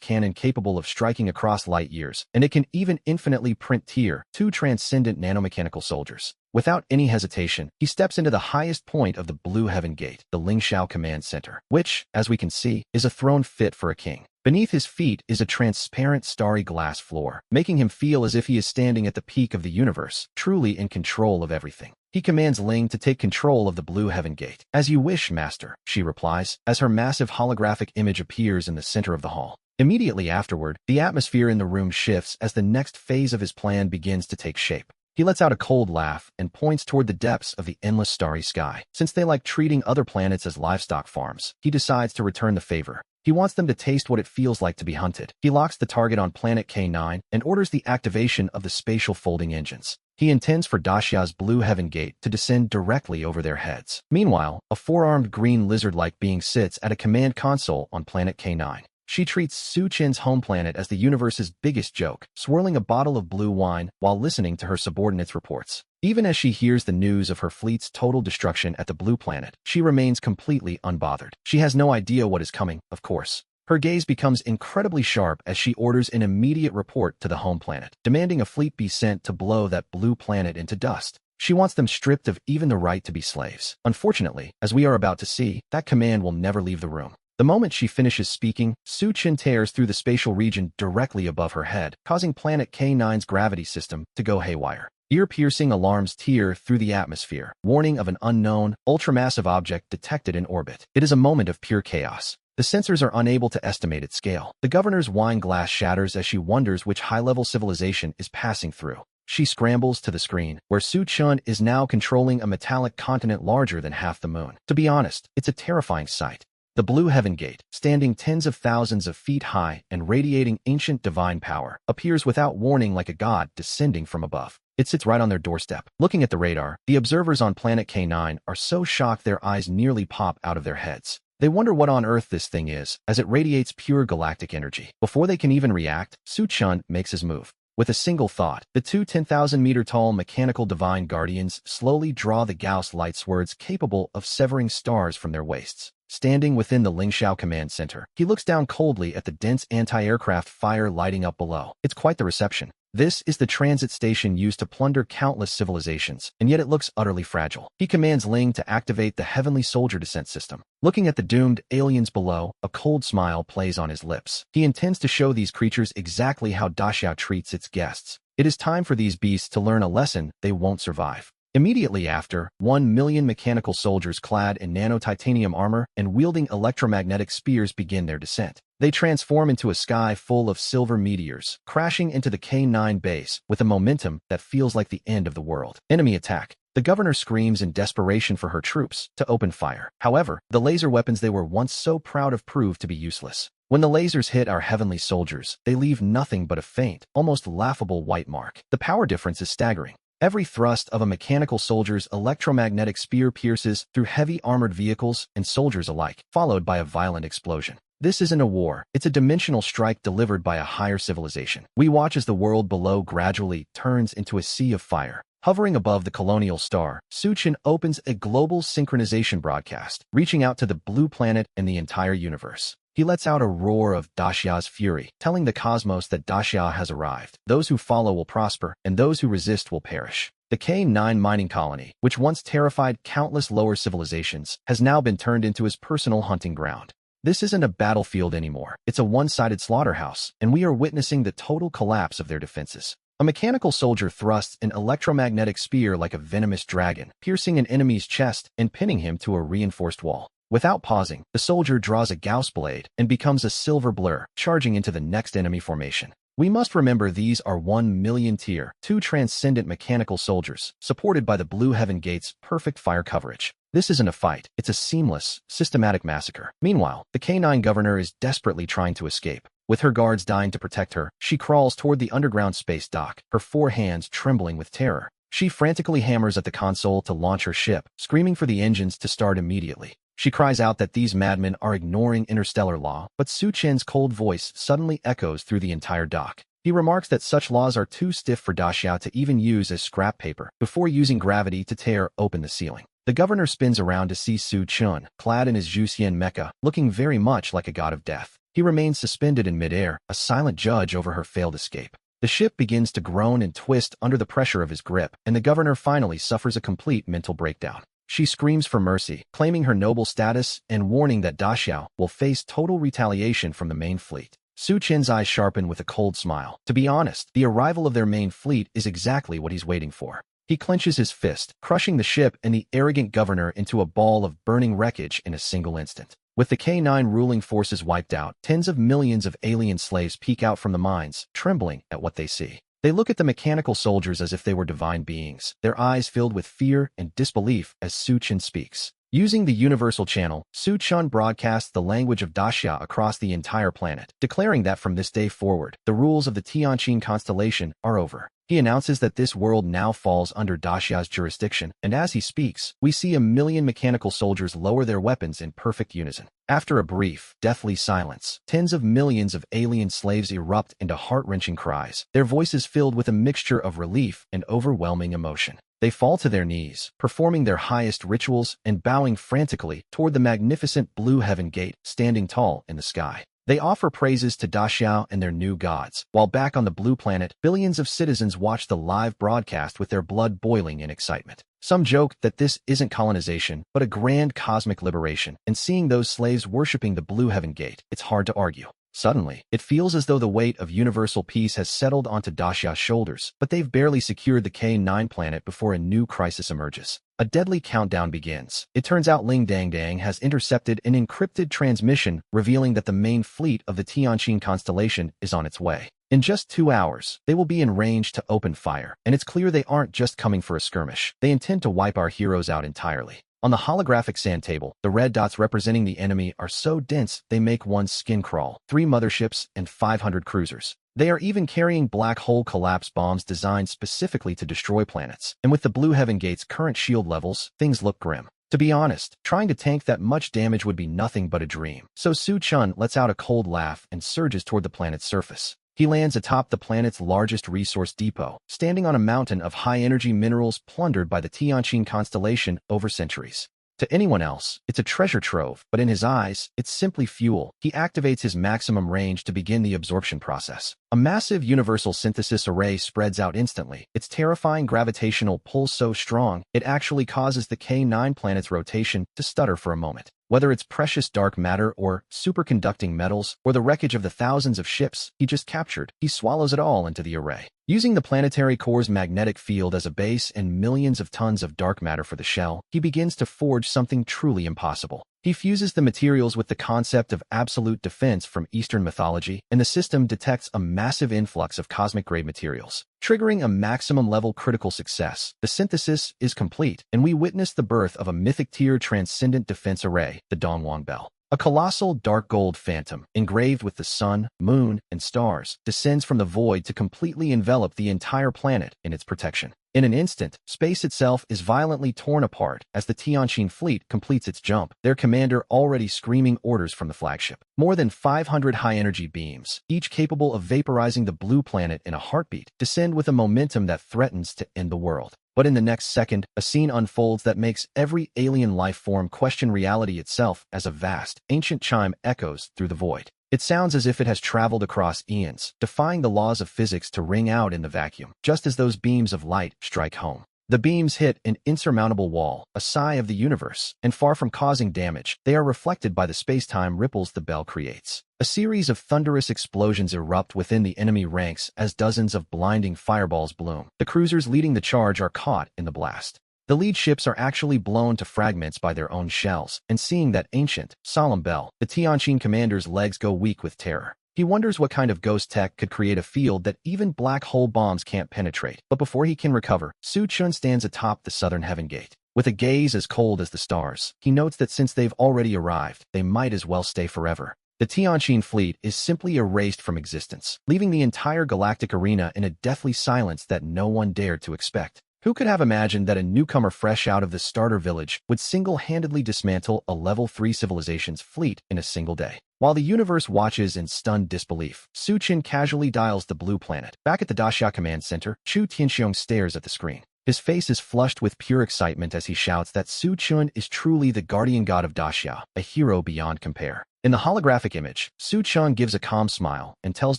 cannon capable of striking across light years, and it can even infinitely print Tier 2 transcendent nanomechanical soldiers. Without any hesitation, he steps into the highest point of the Blue Heaven Gate, the Lingxiao Command Center, which, as we can see, is a throne fit for a king. Beneath his feet is a transparent starry glass floor, making him feel as if he is standing at the peak of the universe, truly in control of everything. He commands Ling to take control of the Blue Heaven Gate. "As you wish, Master," she replies, as her massive holographic image appears in the center of the hall. Immediately afterward, the atmosphere in the room shifts as the next phase of his plan begins to take shape. He lets out a cold laugh and points toward the depths of the endless starry sky. Since they like treating other planets as livestock farms, he decides to return the favor. He wants them to taste what it feels like to be hunted. He locks the target on planet K9 and orders the activation of the spatial folding engines. He intends for Daxia's Blue Heaven Gate to descend directly over their heads. Meanwhile, a 4-armed green lizard-like being sits at a command console on planet K9. She treats Su Chen's home planet as the universe's biggest joke, swirling a bottle of blue wine while listening to her subordinates' reports. Even as she hears the news of her fleet's total destruction at the blue planet, she remains completely unbothered. She has no idea what is coming, of course. Her gaze becomes incredibly sharp as she orders an immediate report to the home planet, demanding a fleet be sent to blow that blue planet into dust. She wants them stripped of even the right to be slaves. Unfortunately, as we are about to see, that command will never leave the room. The moment she finishes speaking, Su Chen tears through the spatial region directly above her head, causing planet K9's gravity system to go haywire. Ear-piercing alarms tear through the atmosphere, warning of an unknown, ultramassive object detected in orbit. It is a moment of pure chaos. The sensors are unable to estimate its scale. The governor's wine glass shatters as she wonders which high-level civilization is passing through. She scrambles to the screen, where Su Chun is now controlling a metallic continent larger than half the moon. To be honest, it's a terrifying sight. The Blue Heaven Gate, standing tens of thousands of feet high and radiating ancient divine power, appears without warning like a god descending from above. It sits right on their doorstep. Looking at the radar, the observers on planet K9 are so shocked their eyes nearly pop out of their heads. They wonder what on earth this thing is, as it radiates pure galactic energy. Before they can even react, Su Chun makes his move. With a single thought, the 2 10,000-meter-tall mechanical divine guardians slowly draw the Gauss light swords capable of severing stars from their waists. Standing within the Lingxiao Command Center, he looks down coldly at the dense anti-aircraft fire lighting up below. It's quite the reception. This is the transit station used to plunder countless civilizations, and yet it looks utterly fragile. He commands Ling to activate the Heavenly Soldier Descent System. Looking at the doomed aliens below, a cold smile plays on his lips. He intends to show these creatures exactly how Daxiao treats its guests. It is time for these beasts to learn a lesson they won't survive. Immediately after, 1 million mechanical soldiers clad in nano-titanium armor and wielding electromagnetic spears begin their descent. They transform into a sky full of silver meteors, crashing into the K9 base with a momentum that feels like the end of the world. Enemy attack. The governor screams in desperation for her troops to open fire. However, the laser weapons they were once so proud of prove to be useless. When the lasers hit our heavenly soldiers, they leave nothing but a faint, almost laughable white mark. The power difference is staggering. Every thrust of a mechanical soldier's electromagnetic spear pierces through heavy armored vehicles and soldiers alike, followed by a violent explosion. This isn't a war, it's a dimensional strike delivered by a higher civilization. We watch as the world below gradually turns into a sea of fire. Hovering above the colonial star, Su Chen opens a global synchronization broadcast, reaching out to the blue planet and the entire universe. He lets out a roar of Daxia's fury, telling the cosmos that Daxia has arrived. Those who follow will prosper, and those who resist will perish. The K9 mining colony, which once terrified countless lower civilizations, has now been turned into his personal hunting ground. This isn't a battlefield anymore. It's a one-sided slaughterhouse, and we are witnessing the total collapse of their defenses. A mechanical soldier thrusts an electromagnetic spear like a venomous dragon, piercing an enemy's chest and pinning him to a reinforced wall. Without pausing, the soldier draws a Gauss blade and becomes a silver blur, charging into the next enemy formation. We must remember these are 1 million tier 2 transcendent mechanical soldiers, supported by the Blue Heaven Gate's perfect fire coverage. This isn't a fight, it's a seamless, systematic massacre. Meanwhile, the K9 governor is desperately trying to escape. With her guards dying to protect her, she crawls toward the underground space dock, her 4 hands trembling with terror. She frantically hammers at the console to launch her ship, screaming for the engines to start immediately. She cries out that these madmen are ignoring interstellar law, but Su Chen's cold voice suddenly echoes through the entire dock. He remarks that such laws are too stiff for Daxia to even use as scrap paper, before using gravity to tear open the ceiling. The governor spins around to see Su Chen, clad in his Juxian mecha, looking very much like a god of death. He remains suspended in midair, a silent judge over her failed escape. The ship begins to groan and twist under the pressure of his grip, and the governor finally suffers a complete mental breakdown. She screams for mercy, claiming her noble status and warning that Daxia will face total retaliation from the main fleet. Su Chen's eyes sharpen with a cold smile. To be honest, the arrival of their main fleet is exactly what he's waiting for. He clenches his fist, crushing the ship and the arrogant governor into a ball of burning wreckage in a single instant. With the K9 ruling forces wiped out, tens of millions of alien slaves peek out from the mines, trembling at what they see. They look at the mechanical soldiers as if they were divine beings, their eyes filled with fear and disbelief as Su Chen speaks. Using the universal channel, Su Chen broadcasts the language of Daxia across the entire planet, declaring that from this day forward, the rules of the Tianqin constellation are over. He announces that this world now falls under Daxia's jurisdiction, and as he speaks, we see 1 million mechanical soldiers lower their weapons in perfect unison. After a brief, deathly silence, tens of millions of alien slaves erupt into heart-wrenching cries, their voices filled with a mixture of relief and overwhelming emotion. They fall to their knees, performing their highest rituals and bowing frantically toward the magnificent Blue Heaven Gate standing tall in the sky. They offer praises to Daxia and their new gods, while back on the blue planet, billions of citizens watch the live broadcast with their blood boiling in excitement. Some joke that this isn't colonization, but a grand cosmic liberation, and seeing those slaves worshipping the Blue Heaven Gate, it's hard to argue. Suddenly, it feels as though the weight of universal peace has settled onto Daxia's shoulders, but they've barely secured the K9 planet before a new crisis emerges. A deadly countdown begins. It turns out Ling Dangdang has intercepted an encrypted transmission revealing that the main fleet of the Tianqin constellation is on its way. In just 2 hours, they will be in range to open fire, and it's clear they aren't just coming for a skirmish. They intend to wipe our heroes out entirely. On the holographic sand table, the red dots representing the enemy are so dense they make one's skin crawl. 3 motherships and 500 cruisers. They are even carrying black hole collapse bombs designed specifically to destroy planets. And with the Blue Heaven Gate's current shield levels, things look grim. To be honest, trying to tank that much damage would be nothing but a dream. So Su Chen lets out a cold laugh and surges toward the planet's surface. He lands atop the planet's largest resource depot, standing on a mountain of high-energy minerals plundered by the Tianqin constellation over centuries. To anyone else, it's a treasure trove, but in his eyes, it's simply fuel. He activates his maximum range to begin the absorption process. A massive universal synthesis array spreads out instantly, its terrifying gravitational pull so strong, it actually causes the K9 planet's rotation to stutter for a moment. Whether it's precious dark matter or superconducting metals or the wreckage of the thousands of ships he just captured, he swallows it all into the array. Using the planetary core's magnetic field as a base and millions of tons of dark matter for the shell, he begins to forge something truly impossible. He fuses the materials with the concept of absolute defense from Eastern mythology, and the system detects a massive influx of cosmic-grade materials, triggering a maximum-level critical success. The synthesis is complete, and we witness the birth of a mythic-tier transcendent defense array, the Dongwang Bell. A colossal dark gold phantom, engraved with the sun, moon, and stars, descends from the void to completely envelop the entire planet in its protection. In an instant, space itself is violently torn apart as the Tianqin fleet completes its jump, their commander already screaming orders from the flagship. More than 500 high-energy beams, each capable of vaporizing the blue planet in a heartbeat, descend with a momentum that threatens to end the world. But in the next second, a scene unfolds that makes every alien life form question reality itself as a vast, ancient chime echoes through the void. It sounds as if it has traveled across eons, defying the laws of physics to ring out in the vacuum, just as those beams of light strike home. The beams hit an insurmountable wall, a sigh of the universe, and far from causing damage, they are reflected by the space-time ripples the bell creates. A series of thunderous explosions erupt within the enemy ranks as dozens of blinding fireballs bloom. The cruisers leading the charge are caught in the blast. The lead ships are actually blown to fragments by their own shells, and seeing that ancient, solemn bell, the Tianqin commander's legs go weak with terror. He wonders what kind of ghost tech could create a field that even black hole bombs can't penetrate. But before he can recover, Su Chun stands atop the southern heaven gate. With a gaze as cold as the stars, he notes that since they've already arrived, they might as well stay forever. The Tianqin fleet is simply erased from existence, leaving the entire galactic arena in a deathly silence that no one dared to expect. Who could have imagined that a newcomer fresh out of the starter village would single-handedly dismantle a level 3 civilization's fleet in a single day? While the universe watches in stunned disbelief, Su Qin casually dials the blue planet. Back at the Daxia command center, Chu Tianxiong stares at the screen. His face is flushed with pure excitement as he shouts that Su Chun is truly the guardian god of Daxia, a hero beyond compare. In the holographic image, Su Chun gives a calm smile and tells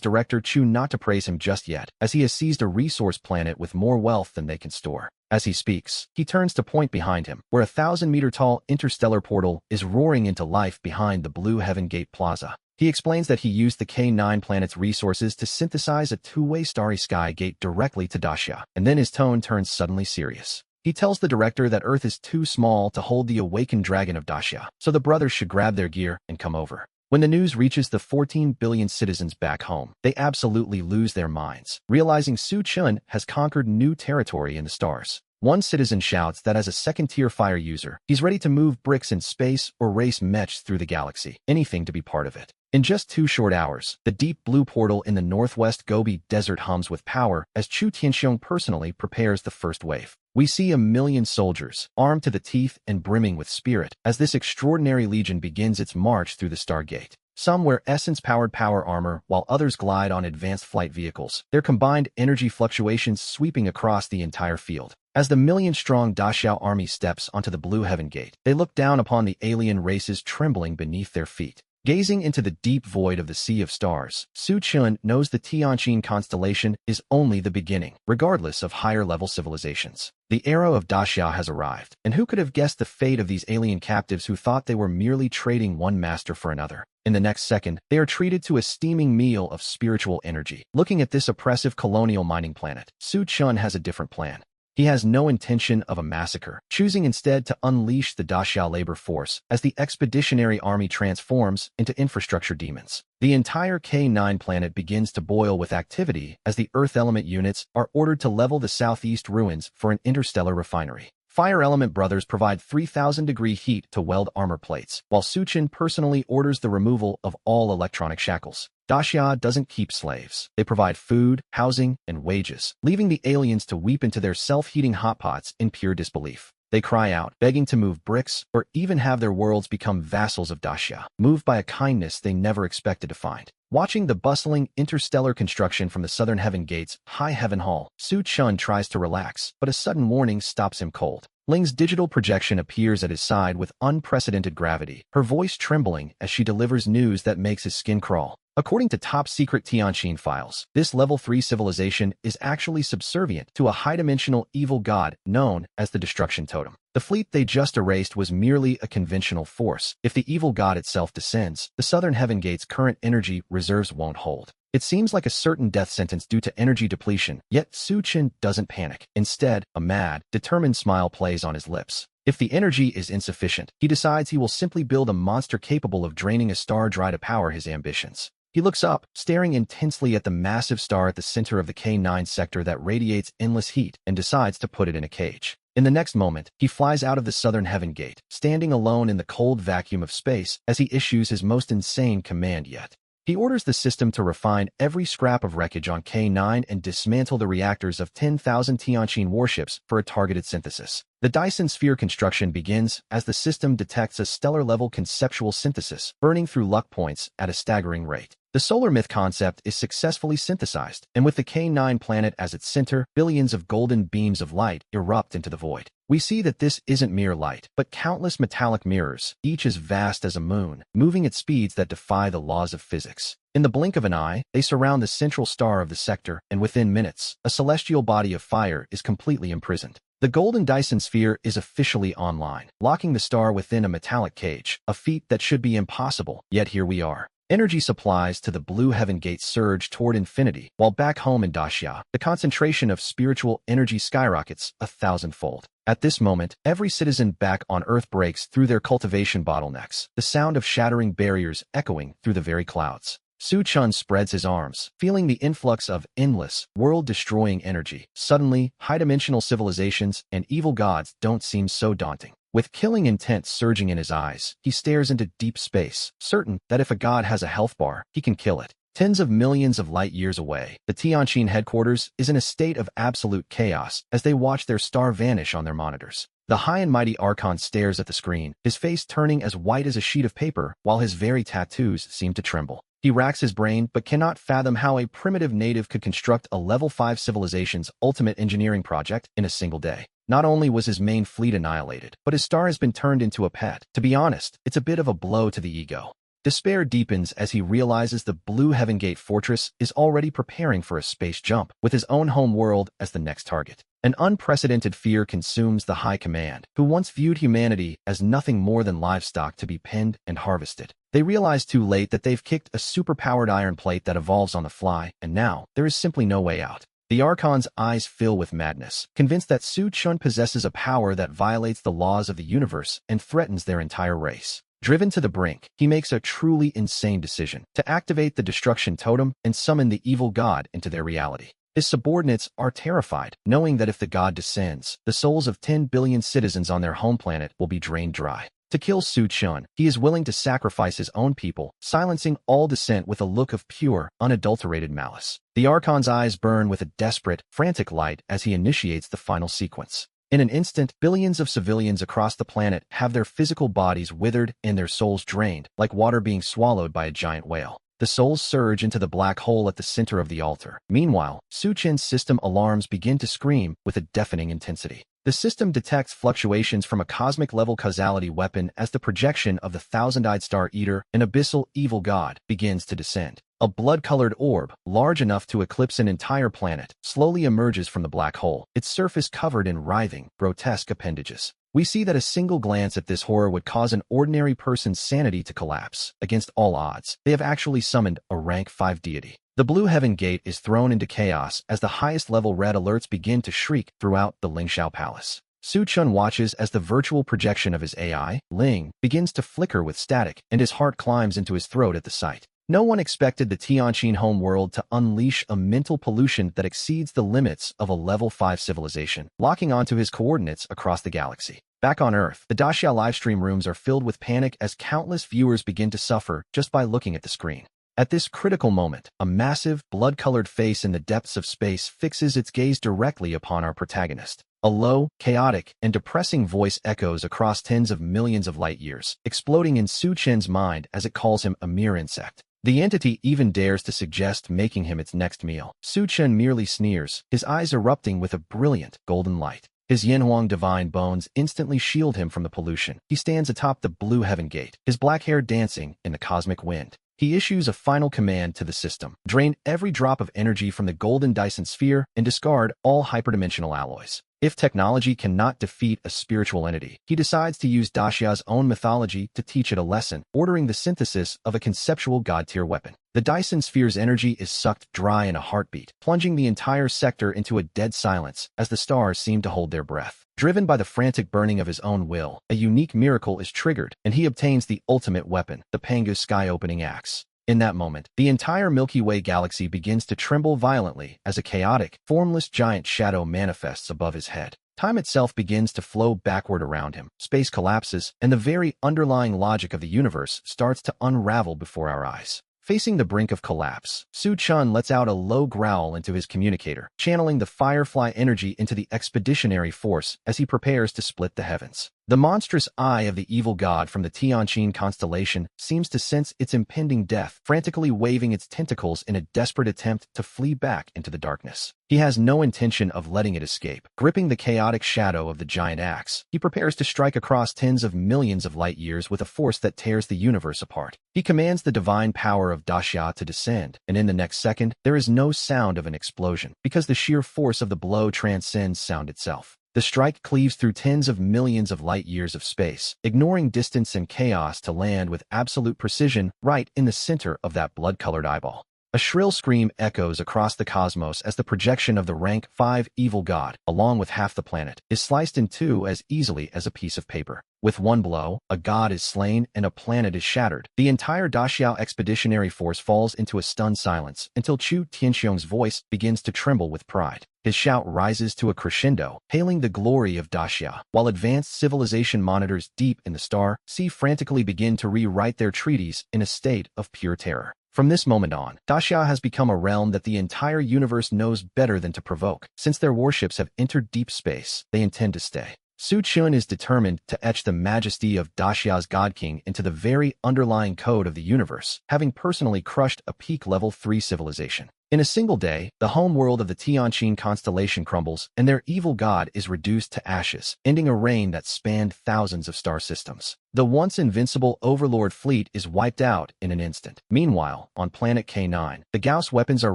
director Chu not to praise him just yet, as he has seized a resource planet with more wealth than they can store. As he speaks, he turns to point behind him, where a 1,000-meter-tall interstellar portal is roaring into life behind the Blue Heaven Gate Plaza. He explains that he used the K9 planet's resources to synthesize a two-way starry sky gate directly to Daxia, and then his tone turns suddenly serious. He tells the director that Earth is too small to hold the awakened dragon of Daxia, so the brothers should grab their gear and come over. When the news reaches the 14 billion citizens back home, they absolutely lose their minds, realizing Su Chun has conquered new territory in the stars. One citizen shouts that as a second-tier fire user, he's ready to move bricks in space or race mechs through the galaxy, anything to be part of it. In just 2 short hours, the deep blue portal in the northwest Gobi Desert hums with power as Chu Tianxiong personally prepares the first wave. We see 1 million soldiers, armed to the teeth and brimming with spirit, as this extraordinary legion begins its march through the Stargate. Some wear essence-powered power armor, while others glide on advanced flight vehicles, their combined energy fluctuations sweeping across the entire field. As the million-strong Daxiao army steps onto the Blue Heaven Gate, they look down upon the alien races trembling beneath their feet. Gazing into the deep void of the Sea of Stars, Su Chun knows the Tianqin constellation is only the beginning, regardless of higher-level civilizations. The era of Daxia has arrived, and who could have guessed the fate of these alien captives who thought they were merely trading one master for another? In the next second, they are treated to a steaming meal of spiritual energy. Looking at this oppressive colonial mining planet, Su Chun has a different plan. He has no intention of a massacre, choosing instead to unleash the Daxia labor force as the expeditionary army transforms into infrastructure demons. The entire K9 planet begins to boil with activity as the Earth element units are ordered to level the southeast ruins for an interstellar refinery. Fire Element brothers provide 3,000-degree heat to weld armor plates, while Su Chun personally orders the removal of all electronic shackles. Daxia doesn't keep slaves. They provide food, housing, and wages, leaving the aliens to weep into their self-heating hotpots in pure disbelief. They cry out, begging to move bricks, or even have their worlds become vassals of Daxia, moved by a kindness they never expected to find. Watching the bustling interstellar construction from the Southern Heaven Gate's High Heaven Hall, Su Chun tries to relax, but a sudden warning stops him cold. Ling's digital projection appears at his side with unprecedented gravity, her voice trembling as she delivers news that makes his skin crawl. According to top-secret Tianqin files, this Level 3 civilization is actually subservient to a high-dimensional evil god known as the Destruction Totem. The fleet they just erased was merely a conventional force. If the evil god itself descends, the Southern Heaven Gate's current energy reserves won't hold. It seems like a certain death sentence due to energy depletion, yet Su Chun doesn't panic. Instead, a mad, determined smile plays on his lips. If the energy is insufficient, he decides he will simply build a monster capable of draining a star dry to power his ambitions. He looks up, staring intensely at the massive star at the center of the K9 sector that radiates endless heat, and decides to put it in a cage. In the next moment, he flies out of the Southern Heaven Gate, standing alone in the cold vacuum of space as he issues his most insane command yet. He orders the system to refine every scrap of wreckage on K9 and dismantle the reactors of 10,000 Tianqin warships for a targeted synthesis. The Dyson sphere construction begins as the system detects a stellar-level conceptual synthesis, burning through luck points at a staggering rate. The solar myth concept is successfully synthesized, and with the K9 planet as its center, billions of golden beams of light erupt into the void. We see that this isn't mere light, but countless metallic mirrors, each as vast as a moon, moving at speeds that defy the laws of physics. In the blink of an eye, they surround the central star of the sector, and within minutes, a celestial body of fire is completely imprisoned. The golden Dyson sphere is officially online, locking the star within a metallic cage, a feat that should be impossible, yet here we are. Energy supplies to the Blue Heaven Gate surge toward infinity, while back home in Dacia, the concentration of spiritual energy skyrockets 1,000-fold. At this moment, every citizen back on Earth breaks through their cultivation bottlenecks, the sound of shattering barriers echoing through the very clouds. Su Chun spreads his arms, feeling the influx of endless, world-destroying energy. Suddenly, high-dimensional civilizations and evil gods don't seem so daunting. With killing intent surging in his eyes, he stares into deep space, certain that if a god has a health bar, he can kill it. Tens of millions of light years away, the Tianqin headquarters is in a state of absolute chaos as they watch their star vanish on their monitors. The high and mighty Archon stares at the screen, his face turning as white as a sheet of paper, while his very tattoos seem to tremble. He racks his brain but cannot fathom how a primitive native could construct a level 5 civilization's ultimate engineering project in a single day. Not only was his main fleet annihilated, but his star has been turned into a pet. To be honest, it's a bit of a blow to the ego. Despair deepens as he realizes the Blue Heaven Gate fortress is already preparing for a space jump, with his own home world as the next target. An unprecedented fear consumes the High Command, who once viewed humanity as nothing more than livestock to be penned and harvested. They realize too late that they've kicked a superpowered iron plate that evolves on the fly, and now there is simply no way out. The Archon's eyes fill with madness, convinced that Su Chun possesses a power that violates the laws of the universe and threatens their entire race. Driven to the brink, he makes a truly insane decision to activate the destruction totem and summon the evil god into their reality. His subordinates are terrified, knowing that if the god descends, the souls of 10 billion citizens on their home planet will be drained dry. To kill Su Chun, he is willing to sacrifice his own people, silencing all dissent with a look of pure, unadulterated malice. The Archon's eyes burn with a desperate, frantic light as he initiates the final sequence. In an instant, billions of civilians across the planet have their physical bodies withered and their souls drained, like water being swallowed by a giant whale. The souls surge into the black hole at the center of the altar. Meanwhile, Su Chun's system alarms begin to scream with a deafening intensity. The system detects fluctuations from a cosmic-level causality weapon as the projection of the thousand-eyed Star Eater, an abyssal evil god, begins to descend. A blood-colored orb, large enough to eclipse an entire planet, slowly emerges from the black hole, its surface covered in writhing, grotesque appendages. We see that a single glance at this horror would cause an ordinary person's sanity to collapse. Against all odds, they have actually summoned a rank 5 deity. The Blue Heaven Gate is thrown into chaos as the highest-level red alerts begin to shriek throughout the Lingxiao Palace. Su Chun watches as the virtual projection of his AI, Ling, begins to flicker with static, and his heart climbs into his throat at the sight. No one expected the Tianqin homeworld to unleash a mental pollution that exceeds the limits of a level 5 civilization, locking onto his coordinates across the galaxy. Back on Earth, the Dacia livestream rooms are filled with panic as countless viewers begin to suffer just by looking at the screen. At this critical moment, a massive, blood-colored face in the depths of space fixes its gaze directly upon our protagonist. A low, chaotic, and depressing voice echoes across tens of millions of light years, exploding in Su Chun's mind as it calls him a mere insect. The entity even dares to suggest making him its next meal. Su Chun merely sneers, his eyes erupting with a brilliant, golden light. His Yanhuang divine bones instantly shield him from the pollution. He stands atop the Blue Heaven Gate, his black hair dancing in the cosmic wind. He issues a final command to the system: drain every drop of energy from the golden Dyson sphere and discard all hyperdimensional alloys. If technology cannot defeat a spiritual entity, he decides to use Dacia's own mythology to teach it a lesson, ordering the synthesis of a conceptual god-tier weapon. The Dyson sphere's energy is sucked dry in a heartbeat, plunging the entire sector into a dead silence as the stars seem to hold their breath. Driven by the frantic burning of his own will, a unique miracle is triggered, and he obtains the ultimate weapon, the Pangu sky-opening axe. In that moment, the entire Milky Way galaxy begins to tremble violently as a chaotic, formless giant shadow manifests above his head. Time itself begins to flow backward around him, space collapses, and the very underlying logic of the universe starts to unravel before our eyes. Facing the brink of collapse, Su Chun lets out a low growl into his communicator, channeling the Firefly energy into the expeditionary force as he prepares to split the heavens. The monstrous eye of the evil god from the Tianqin constellation seems to sense its impending death, frantically waving its tentacles in a desperate attempt to flee back into the darkness. He has no intention of letting it escape. Gripping the chaotic shadow of the giant axe, he prepares to strike across tens of millions of light years with a force that tears the universe apart. He commands the divine power of Daxia to descend, and in the next second, there is no sound of an explosion, because the sheer force of the blow transcends sound itself. The strike cleaves through tens of millions of light years of space, ignoring distance and chaos to land with absolute precision right in the center of that blood-colored eyeball. A shrill scream echoes across the cosmos as the projection of the rank 5 evil god, along with half the planet, is sliced in two as easily as a piece of paper. With one blow, a god is slain and a planet is shattered. The entire Daxiao expeditionary force falls into a stunned silence until Chu Tianxiong's voice begins to tremble with pride. His shout rises to a crescendo, hailing the glory of Daxia, while advanced civilization monitors deep in the star sea frantically begin to rewrite their treaties in a state of pure terror. From this moment on, Daxia has become a realm that the entire universe knows better than to provoke. Since their warships have entered deep space, they intend to stay. Su Chun is determined to etch the majesty of Daxia's God King into the very underlying code of the universe, having personally crushed a peak level 3 civilization. In a single day, the homeworld of the Tianqin constellation crumbles, and their evil god is reduced to ashes, ending a reign that spanned thousands of star systems. The once invincible Overlord fleet is wiped out in an instant. Meanwhile, on planet K9, the Gauss weapons are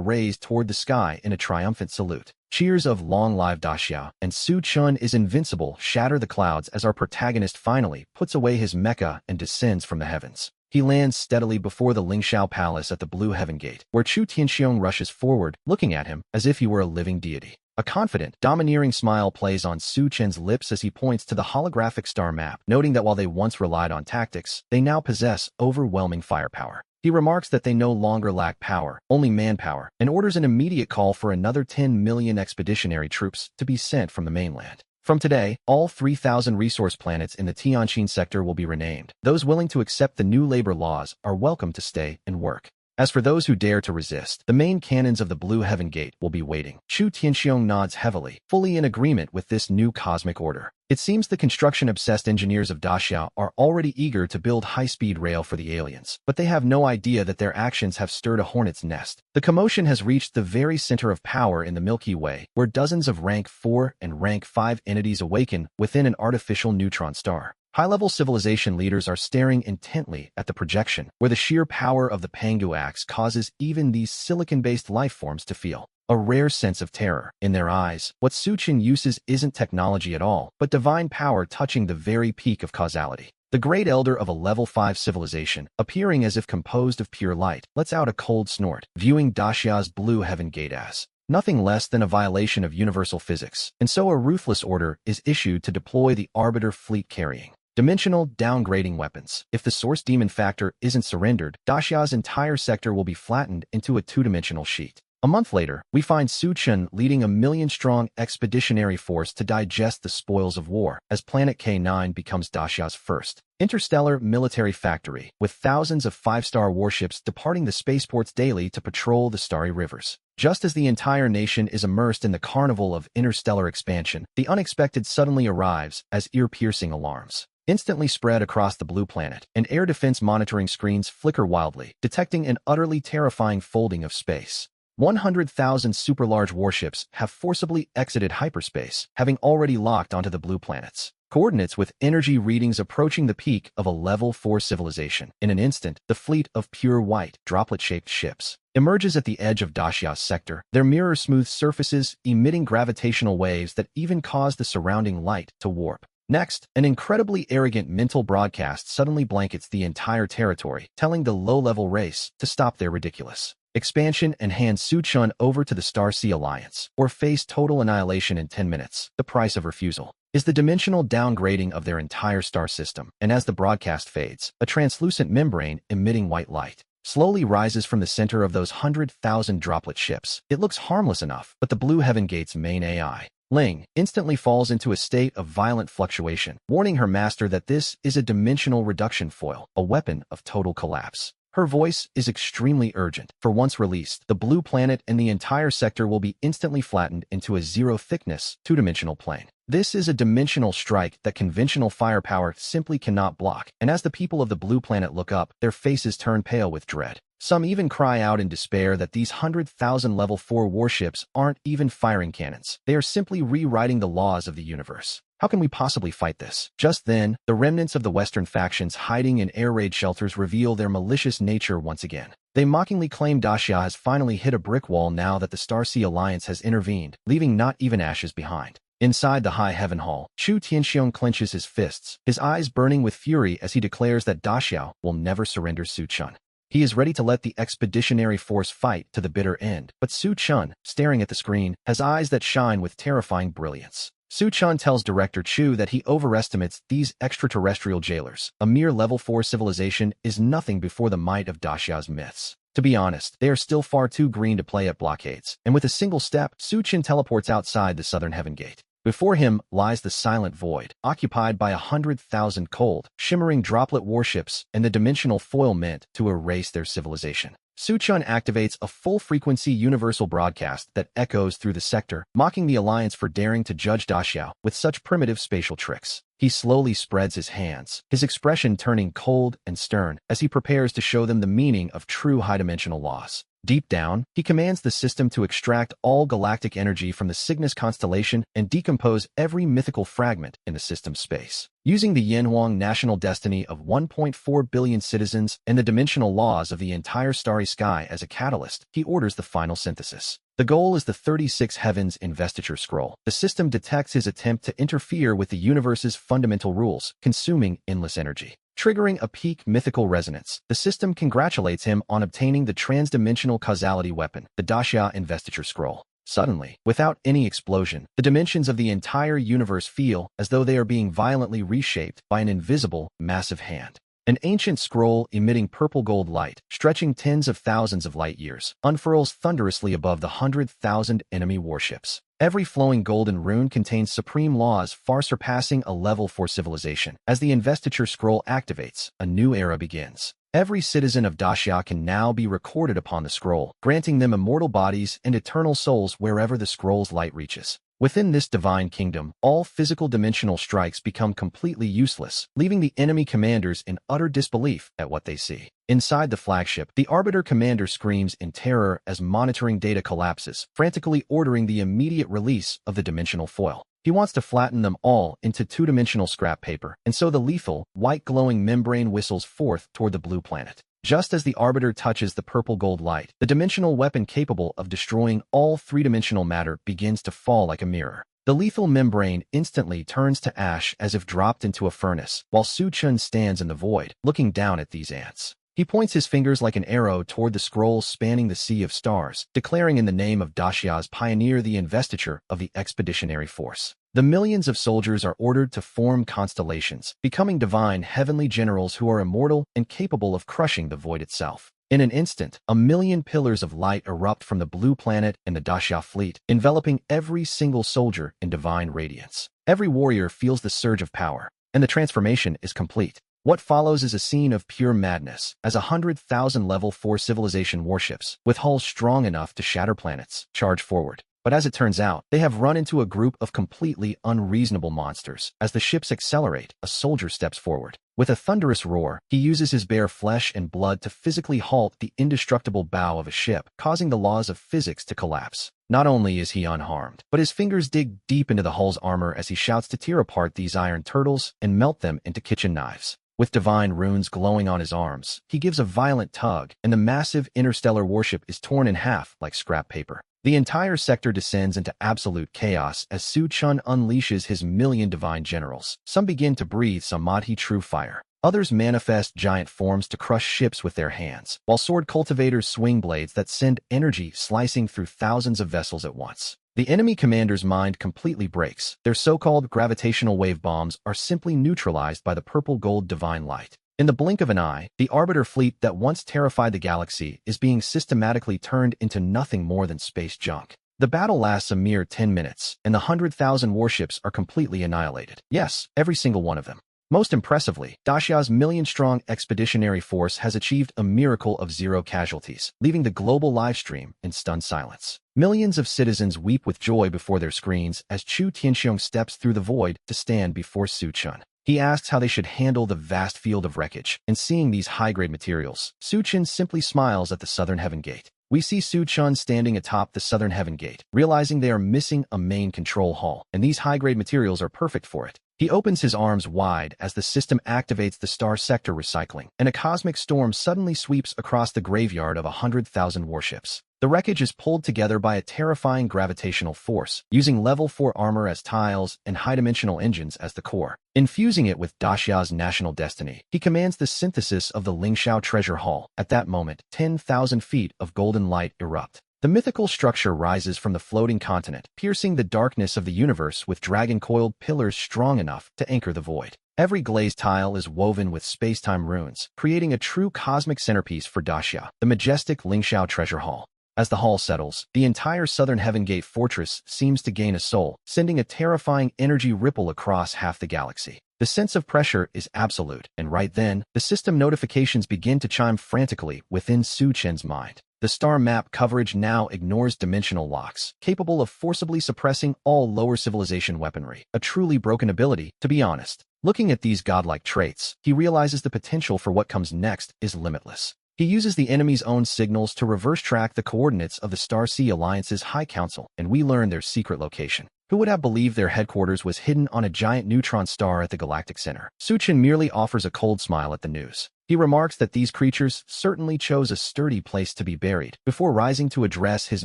raised toward the sky in a triumphant salute. Cheers of "Long Live Daxia" and "Su Chun is invincible" shatter the clouds as our protagonist finally puts away his mecha and descends from the heavens. He lands steadily before the Lingxiao Palace at the Blue Heaven Gate, where Chu Tianxiong rushes forward, looking at him as if he were a living deity. A confident, domineering smile plays on Su Chen's lips as he points to the holographic star map, noting that while they once relied on tactics, they now possess overwhelming firepower. He remarks that they no longer lack power, only manpower, and orders an immediate call for another 10 million expeditionary troops to be sent from the mainland. From today, all 3,000 resource planets in the Tianqin sector will be renamed. Those willing to accept the new labor laws are welcome to stay and work. As for those who dare to resist, the main cannons of the Blue Heaven Gate will be waiting. Chu Tianxiong nods heavily, fully in agreement with this new cosmic order. It seems the construction-obsessed engineers of Daxia are already eager to build high-speed rail for the aliens, but they have no idea that their actions have stirred a hornet's nest. The commotion has reached the very center of power in the Milky Way, where dozens of rank 4 and rank 5 entities awaken within an artificial neutron star. High-level civilization leaders are staring intently at the projection, where the sheer power of the Pangu axe causes even these silicon-based life forms to feel a rare sense of terror. In their eyes, what Su Chen uses isn't technology at all, but divine power touching the very peak of causality. The Great Elder of a level 5 civilization, appearing as if composed of pure light, lets out a cold snort, viewing Daxia's Blue Heaven Gate as nothing less than a violation of universal physics, and so a ruthless order is issued to deploy the Arbiter fleet carrying dimensional downgrading weapons. If the source demon factor isn't surrendered, Daxia's entire sector will be flattened into a two-dimensional sheet. A month later, we find Su Chen leading a million-strong expeditionary force to digest the spoils of war, as planet K9 becomes Daxia's first interstellar military factory, with thousands of 5-star warships departing the spaceports daily to patrol the starry rivers. Just as the entire nation is immersed in the carnival of interstellar expansion, the unexpected suddenly arrives as ear-piercing alarms instantly spread across the blue planet, and air defense monitoring screens flicker wildly, detecting an utterly terrifying folding of space. 100,000 super-large warships have forcibly exited hyperspace, having already locked onto the blue planets. Coordinates with energy readings approaching the peak of a level 4 civilization. In an instant, the fleet of pure white, droplet-shaped ships emerges at the edge of Daxia's sector, their mirror-smooth surfaces emitting gravitational waves that even cause the surrounding light to warp. Next, an incredibly arrogant mental broadcast suddenly blankets the entire territory, telling the low-level race to stop their ridiculous expansion and hand Su Chun over to the Star Sea Alliance, or face total annihilation in 10 minutes. The price of refusal is the dimensional downgrading of their entire star system, and as the broadcast fades, a translucent membrane emitting white light slowly rises from the center of those 100,000 droplet ships. It looks harmless enough, but the Blue Heaven Gate's main AI, Ling, instantly falls into a state of violent fluctuation, warning her master that this is a dimensional reduction foil, a weapon of total collapse. Her voice is extremely urgent, for once released, the blue planet and the entire sector will be instantly flattened into a zero-thickness, two-dimensional plane. This is a dimensional strike that conventional firepower simply cannot block, and as the people of the blue planet look up, their faces turn pale with dread. Some even cry out in despair that these 100,000 level 4 warships aren't even firing cannons. They are simply rewriting the laws of the universe. How can we possibly fight this? Just then, the remnants of the Western factions hiding in air raid shelters reveal their malicious nature once again. They mockingly claim Daxia has finally hit a brick wall now that the Starsea Alliance has intervened, leaving not even ashes behind. Inside the High Heaven Hall, Chu Tianxiong clenches his fists, his eyes burning with fury as he declares that Daxiao will never surrender Su Chun. He is ready to let the expeditionary force fight to the bitter end, but Su Chun, staring at the screen, has eyes that shine with terrifying brilliance. Su Chun tells Director Chu that he overestimates these extraterrestrial jailers. A mere level 4 civilization is nothing before the might of Daxia's myths. To be honest, they are still far too green to play at blockades, and with a single step, Su Chun teleports outside the southern heaven gate. Before him lies the silent void, occupied by 100,000 cold, shimmering droplet warships and the dimensional foil meant to erase their civilization. Su Chun activates a full-frequency universal broadcast that echoes through the sector, mocking the Alliance for daring to judge Daxiao with such primitive spatial tricks. He slowly spreads his hands, his expression turning cold and stern as he prepares to show them the meaning of true high-dimensional laws. Deep down, he commands the system to extract all galactic energy from the Cygnus constellation and decompose every mythical fragment in the system's space. Using the Yanhuang national destiny of 1.4 billion citizens and the dimensional laws of the entire starry sky as a catalyst, he orders the final synthesis. The goal is the 36 Heavens Investiture Scroll. The system detects his attempt to interfere with the universe's fundamental rules, consuming endless energy. Triggering a peak mythical resonance, the system congratulates him on obtaining the transdimensional causality weapon, the Daxia Investiture Scroll. Suddenly, without any explosion, the dimensions of the entire universe feel as though they are being violently reshaped by an invisible, massive hand. An ancient scroll emitting purple-gold light, stretching tens of thousands of light years, unfurls thunderously above the 100,000 enemy warships. Every flowing golden rune contains supreme laws far surpassing a level 4 civilization. As the investiture scroll activates, a new era begins. Every citizen of Daxia can now be recorded upon the scroll, granting them immortal bodies and eternal souls wherever the scroll's light reaches. Within this divine kingdom, all physical dimensional strikes become completely useless, leaving the enemy commanders in utter disbelief at what they see. Inside the flagship, the Arbiter commander screams in terror as monitoring data collapses, frantically ordering the immediate release of the dimensional foil. He wants to flatten them all into two-dimensional scrap paper, and so the lethal, white-glowing membrane whistles forth toward the blue planet. Just as the Arbiter touches the purple-gold light, the dimensional weapon capable of destroying all three-dimensional matter begins to fall like a mirror. The lethal membrane instantly turns to ash as if dropped into a furnace, while Su Chun stands in the void, looking down at these ants. He points his fingers like an arrow toward the scroll spanning the sea of stars, declaring in the name of Daxia's pioneer the investiture of the expeditionary force. The millions of soldiers are ordered to form constellations, becoming divine heavenly generals who are immortal and capable of crushing the void itself. In an instant, 1,000,000 pillars of light erupt from the blue planet and the Daxia fleet, enveloping every single soldier in divine radiance. Every warrior feels the surge of power, and the transformation is complete. What follows is a scene of pure madness, as 100,000 level 4 civilization warships, with hulls strong enough to shatter planets, charge forward. But as it turns out, they have run into a group of completely unreasonable monsters. As the ships accelerate, a soldier steps forward. With a thunderous roar, he uses his bare flesh and blood to physically halt the indestructible bow of a ship, causing the laws of physics to collapse. Not only is he unharmed, but his fingers dig deep into the hull's armor as he shouts to tear apart these iron turtles and melt them into kitchen knives. With divine runes glowing on his arms, he gives a violent tug, and the massive interstellar warship is torn in half like scrap paper. The entire sector descends into absolute chaos as Su Chun unleashes his 1,000,000 divine generals. Some begin to breathe Samadhi true fire. Others manifest giant forms to crush ships with their hands, while sword cultivators swing blades that send energy slicing through thousands of vessels at once. The enemy commander's mind completely breaks. Their so-called gravitational wave bombs are simply neutralized by the purple-gold divine light. In the blink of an eye, the Arbiter fleet that once terrified the galaxy is being systematically turned into nothing more than space junk. The battle lasts a mere 10 minutes, and the 100,000 warships are completely annihilated. Yes, every single one of them. Most impressively, Daxia's million-strong expeditionary force has achieved a miracle of 0 casualties, leaving the global livestream in stunned silence. Millions of citizens weep with joy before their screens as Chu Tianxiong steps through the void to stand before Su Chun. He asks how they should handle the vast field of wreckage, and seeing these high-grade materials, Su Chun simply smiles at the Southern Heaven Gate. We see Su Chun standing atop the Southern Heaven Gate, realizing they are missing a main control hall, and these high-grade materials are perfect for it. He opens his arms wide as the system activates the star sector recycling, and a cosmic storm suddenly sweeps across the graveyard of 100,000 warships. The wreckage is pulled together by a terrifying gravitational force, using level 4 armor as tiles and high-dimensional engines as the core. Infusing it with Daxia's national destiny, he commands the synthesis of the Lingxiao Treasure Hall. At that moment, 10,000 feet of golden light erupt. The mythical structure rises from the floating continent, piercing the darkness of the universe with dragon-coiled pillars strong enough to anchor the void. Every glazed tile is woven with space-time runes, creating a true cosmic centerpiece for Daxia, the majestic Lingxiao Treasure Hall. As the hall settles, the entire Southern Heaven Gate fortress seems to gain a soul, sending a terrifying energy ripple across half the galaxy. The sense of pressure is absolute, and right then, the system notifications begin to chime frantically within Su Chen's mind. The star map coverage now ignores dimensional locks, capable of forcibly suppressing all lower civilization weaponry, a truly broken ability, to be honest. Looking at these godlike traits, he realizes the potential for what comes next is limitless. He uses the enemy's own signals to reverse track the coordinates of the Star Sea Alliance's High Council, and we learn their secret location. Who would have believed their headquarters was hidden on a giant neutron star at the galactic center? Su Chen merely offers a cold smile at the news. He remarks that these creatures certainly chose a sturdy place to be buried, before rising to address his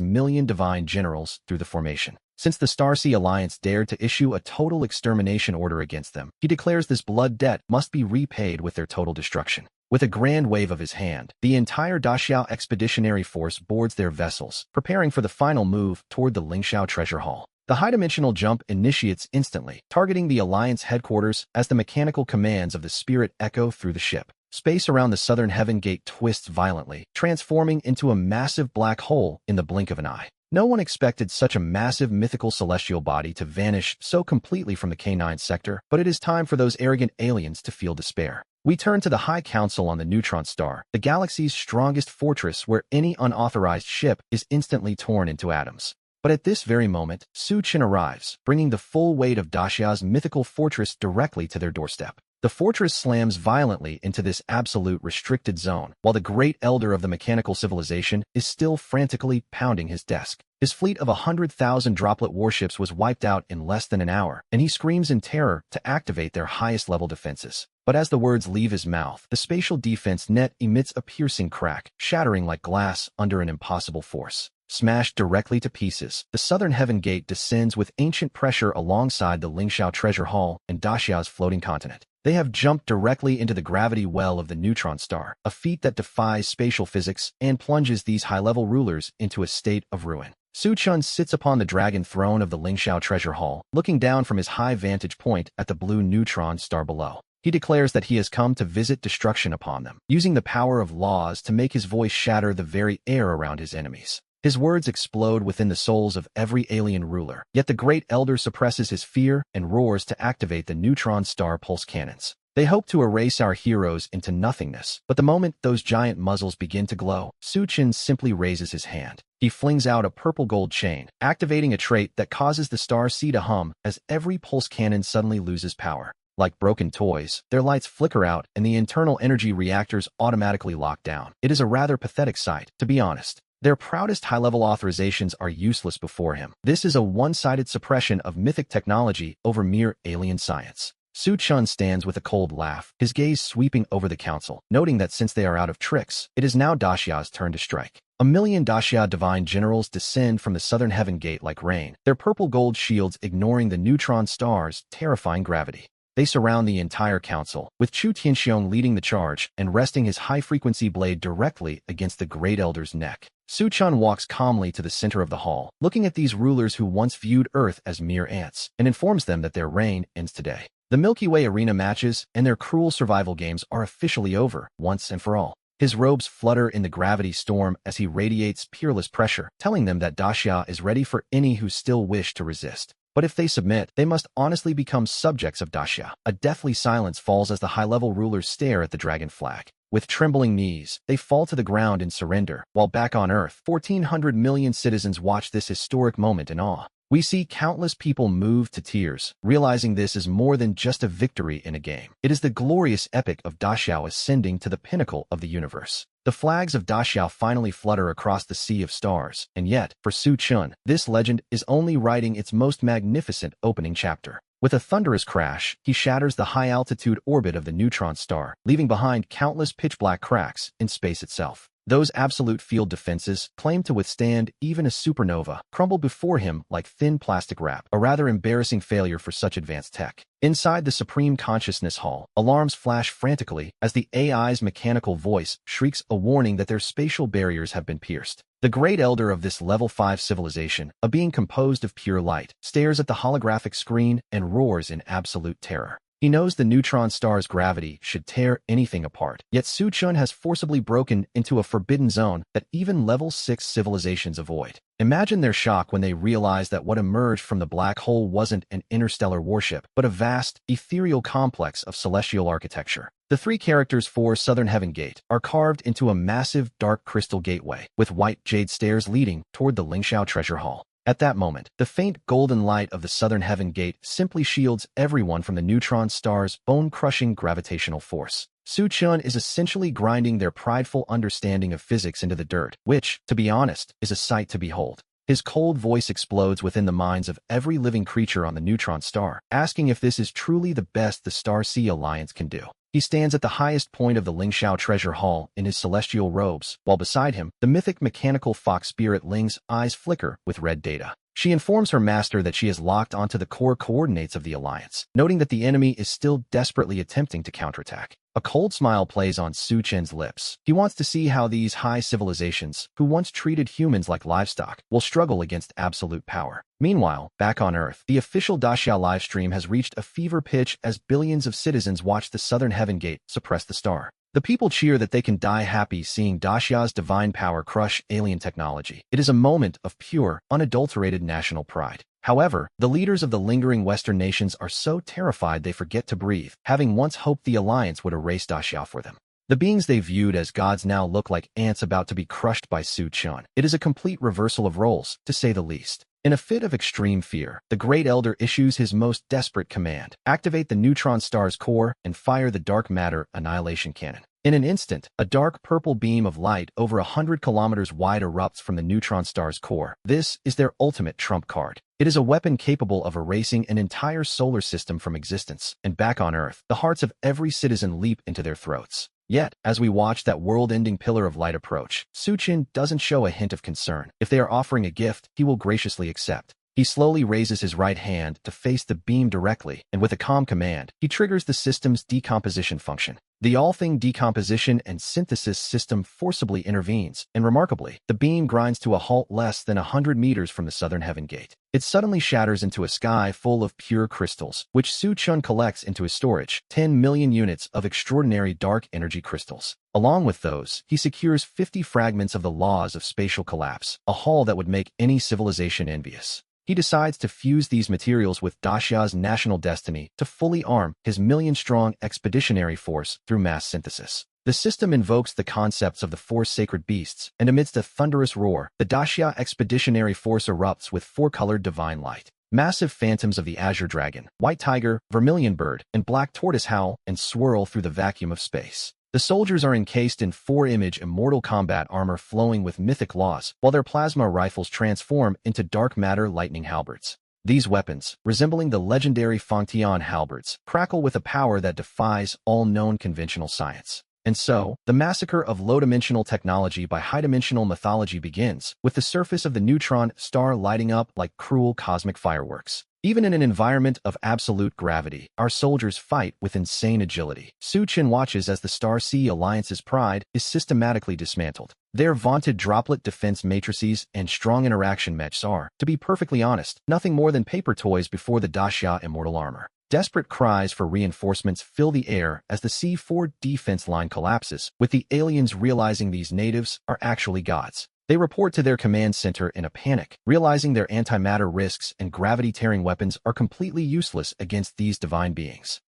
million divine generals through the formation. Since the Star Sea Alliance dared to issue a total extermination order against them, he declares this blood debt must be repaid with their total destruction. With a grand wave of his hand, the entire Daxiao expeditionary force boards their vessels, preparing for the final move toward the Lingxiao Treasure Hall. The high-dimensional jump initiates instantly, targeting the Alliance headquarters as the mechanical commands of the Spirit echo through the ship. Space around the Southern Heaven Gate twists violently, transforming into a massive black hole in the blink of an eye. No one expected such a massive mythical celestial body to vanish so completely from the K9 sector, but it is time for those arrogant aliens to feel despair. We turn to the High Council on the Neutron Star, the galaxy's strongest fortress where any unauthorized ship is instantly torn into atoms. But at this very moment, Su Chen arrives, bringing the full weight of Daxia's mythical fortress directly to their doorstep. The fortress slams violently into this absolute restricted zone, while the great elder of the mechanical civilization is still frantically pounding his desk. His fleet of 100,000 droplet warships was wiped out in less than an hour, and he screams in terror to activate their highest-level defenses. But as the words leave his mouth, the spatial defense net emits a piercing crack, shattering like glass under an impossible force. Smashed directly to pieces, the Southern Heaven Gate descends with ancient pressure alongside the Lingxiao Treasure Hall and Daxia's floating continent. They have jumped directly into the gravity well of the neutron star, a feat that defies spatial physics and plunges these high-level rulers into a state of ruin. Su Chun sits upon the dragon throne of the Lingxiao Treasure Hall, looking down from his high vantage point at the blue neutron star below. He declares that he has come to visit destruction upon them, using the power of laws to make his voice shatter the very air around his enemies. His words explode within the souls of every alien ruler, yet the Great Elder suppresses his fear and roars to activate the neutron star pulse cannons. They hope to erase our heroes into nothingness, but the moment those giant muzzles begin to glow, Su Chen simply raises his hand. He flings out a purple-gold chain, activating a trait that causes the Star Sea to hum as every pulse cannon suddenly loses power. Like broken toys, their lights flicker out and the internal energy reactors automatically lock down. It is a rather pathetic sight, to be honest. Their proudest high-level authorizations are useless before him. This is a one-sided suppression of mythic technology over mere alien science. Su Chun stands with a cold laugh, his gaze sweeping over the council, noting that since they are out of tricks, it is now Daxia's turn to strike. 1,000,000 Daxia divine generals descend from the Southern Heaven Gate like rain, their purple-gold shields ignoring the neutron star's terrifying gravity. They surround the entire council, with Chu Tianxiong leading the charge and resting his high-frequency blade directly against the Great Elder's neck. Su Chun walks calmly to the center of the hall, looking at these rulers who once viewed Earth as mere ants, and informs them that their reign ends today. The Milky Way arena matches and their cruel survival games are officially over, once and for all. His robes flutter in the gravity storm as he radiates peerless pressure, telling them that Daxia is ready for any who still wish to resist. But if they submit, they must honestly become subjects of Daxia. A deathly silence falls as the high-level rulers stare at the dragon flag. With trembling knees, they fall to the ground in surrender, while back on Earth, 1,400 million citizens watch this historic moment in awe. We see countless people moved to tears, realizing this is more than just a victory in a game. It is the glorious epic of Daxiao ascending to the pinnacle of the universe. The flags of Daxiao finally flutter across the sea of stars, and yet, for Su Chun, this legend is only writing its most magnificent opening chapter. With a thunderous crash, he shatters the high-altitude orbit of the neutron star, leaving behind countless pitch-black cracks in space itself. Those absolute field defenses, claimed to withstand even a supernova, crumble before him like thin plastic wrap, a rather embarrassing failure for such advanced tech. Inside the Supreme Consciousness Hall, alarms flash frantically as the AI's mechanical voice shrieks a warning that their spatial barriers have been pierced. The great elder of this Level 5 civilization, a being composed of pure light, stares at the holographic screen and roars in absolute terror. He knows the neutron star's gravity should tear anything apart, yet Su Chun has forcibly broken into a forbidden zone that even Level 6 civilizations avoid. Imagine their shock when they realize that what emerged from the black hole wasn't an interstellar warship, but a vast, ethereal complex of celestial architecture. The three characters for Southern Heaven Gate are carved into a massive dark crystal gateway, with white jade stairs leading toward the Lingxiao Treasure Hall. At that moment, the faint golden light of the Southern Heaven Gate simply shields everyone from the neutron star's bone-crushing gravitational force. Su Chun is essentially grinding their prideful understanding of physics into the dirt, which, to be honest, is a sight to behold. His cold voice explodes within the minds of every living creature on the neutron star, asking if this is truly the best the Star-Sea Alliance can do. He stands at the highest point of the Lingxiao Treasure Hall in his celestial robes, while beside him, the mythic mechanical fox spirit Ling's eyes flicker with red data. She informs her master that she has locked onto the core coordinates of the Alliance, noting that the enemy is still desperately attempting to counterattack. A cold smile plays on Su Chen's lips. He wants to see how these high civilizations, who once treated humans like livestock, will struggle against absolute power. Meanwhile, back on Earth, the official Daxia livestream has reached a fever pitch as billions of citizens watch the Southern Heaven Gate suppress the star. The people cheer that they can die happy seeing Daxia's divine power crush alien technology. It is a moment of pure, unadulterated national pride. However, the leaders of the lingering Western nations are so terrified they forget to breathe, having once hoped the Alliance would erase Daxia for them. The beings they viewed as gods now look like ants about to be crushed by Su Chun. It is a complete reversal of roles, to say the least. In a fit of extreme fear, the Great Elder issues his most desperate command: activate the neutron star's core and fire the dark matter annihilation cannon. In an instant, a dark purple beam of light over 100 kilometers wide erupts from the neutron star's core. This is their ultimate trump card. It is a weapon capable of erasing an entire solar system from existence, and back on Earth, the hearts of every citizen leap into their throats. Yet, as we watch that world-ending pillar of light approach, Su Chun doesn't show a hint of concern. If they are offering a gift, he will graciously accept. He slowly raises his right hand to face the beam directly, and with a calm command, he triggers the system's decomposition function. The all-thing decomposition and synthesis system forcibly intervenes, and remarkably, the beam grinds to a halt less than 100 meters from the Southern Heaven Gate. It suddenly shatters into a sky full of pure crystals, which Su Chun collects into his storage, 10 million units of extraordinary dark energy crystals. Along with those, he secures 50 fragments of the laws of spatial collapse, a haul that would make any civilization envious. He decides to fuse these materials with Daxia's national destiny to fully arm his million-strong expeditionary force through mass synthesis. The system invokes the concepts of the four sacred beasts, and amidst a thunderous roar, the Daxia expeditionary force erupts with four-colored divine light. Massive phantoms of the azure dragon, white tiger, vermilion bird, and black tortoise howl and swirl through the vacuum of space. The soldiers are encased in four-image immortal combat armor flowing with mythic laws, while their plasma rifles transform into dark matter lightning halberds. These weapons, resembling the legendary Fangtian halberds, crackle with a power that defies all known conventional science. And so, the massacre of low-dimensional technology by high-dimensional mythology begins, with the surface of the neutron star lighting up like cruel cosmic fireworks. Even in an environment of absolute gravity, our soldiers fight with insane agility. Su Chun watches as the Star-Sea Alliance's pride is systematically dismantled. Their vaunted droplet defense matrices and strong interaction mechs are, to be perfectly honest, nothing more than paper toys before the Daxia immortal armor. Desperate cries for reinforcements fill the air as the C4 defense line collapses, with the aliens realizing these natives are actually gods. They report to their command center in a panic, realizing their antimatter risks and gravity-tearing weapons are completely useless against these divine beings.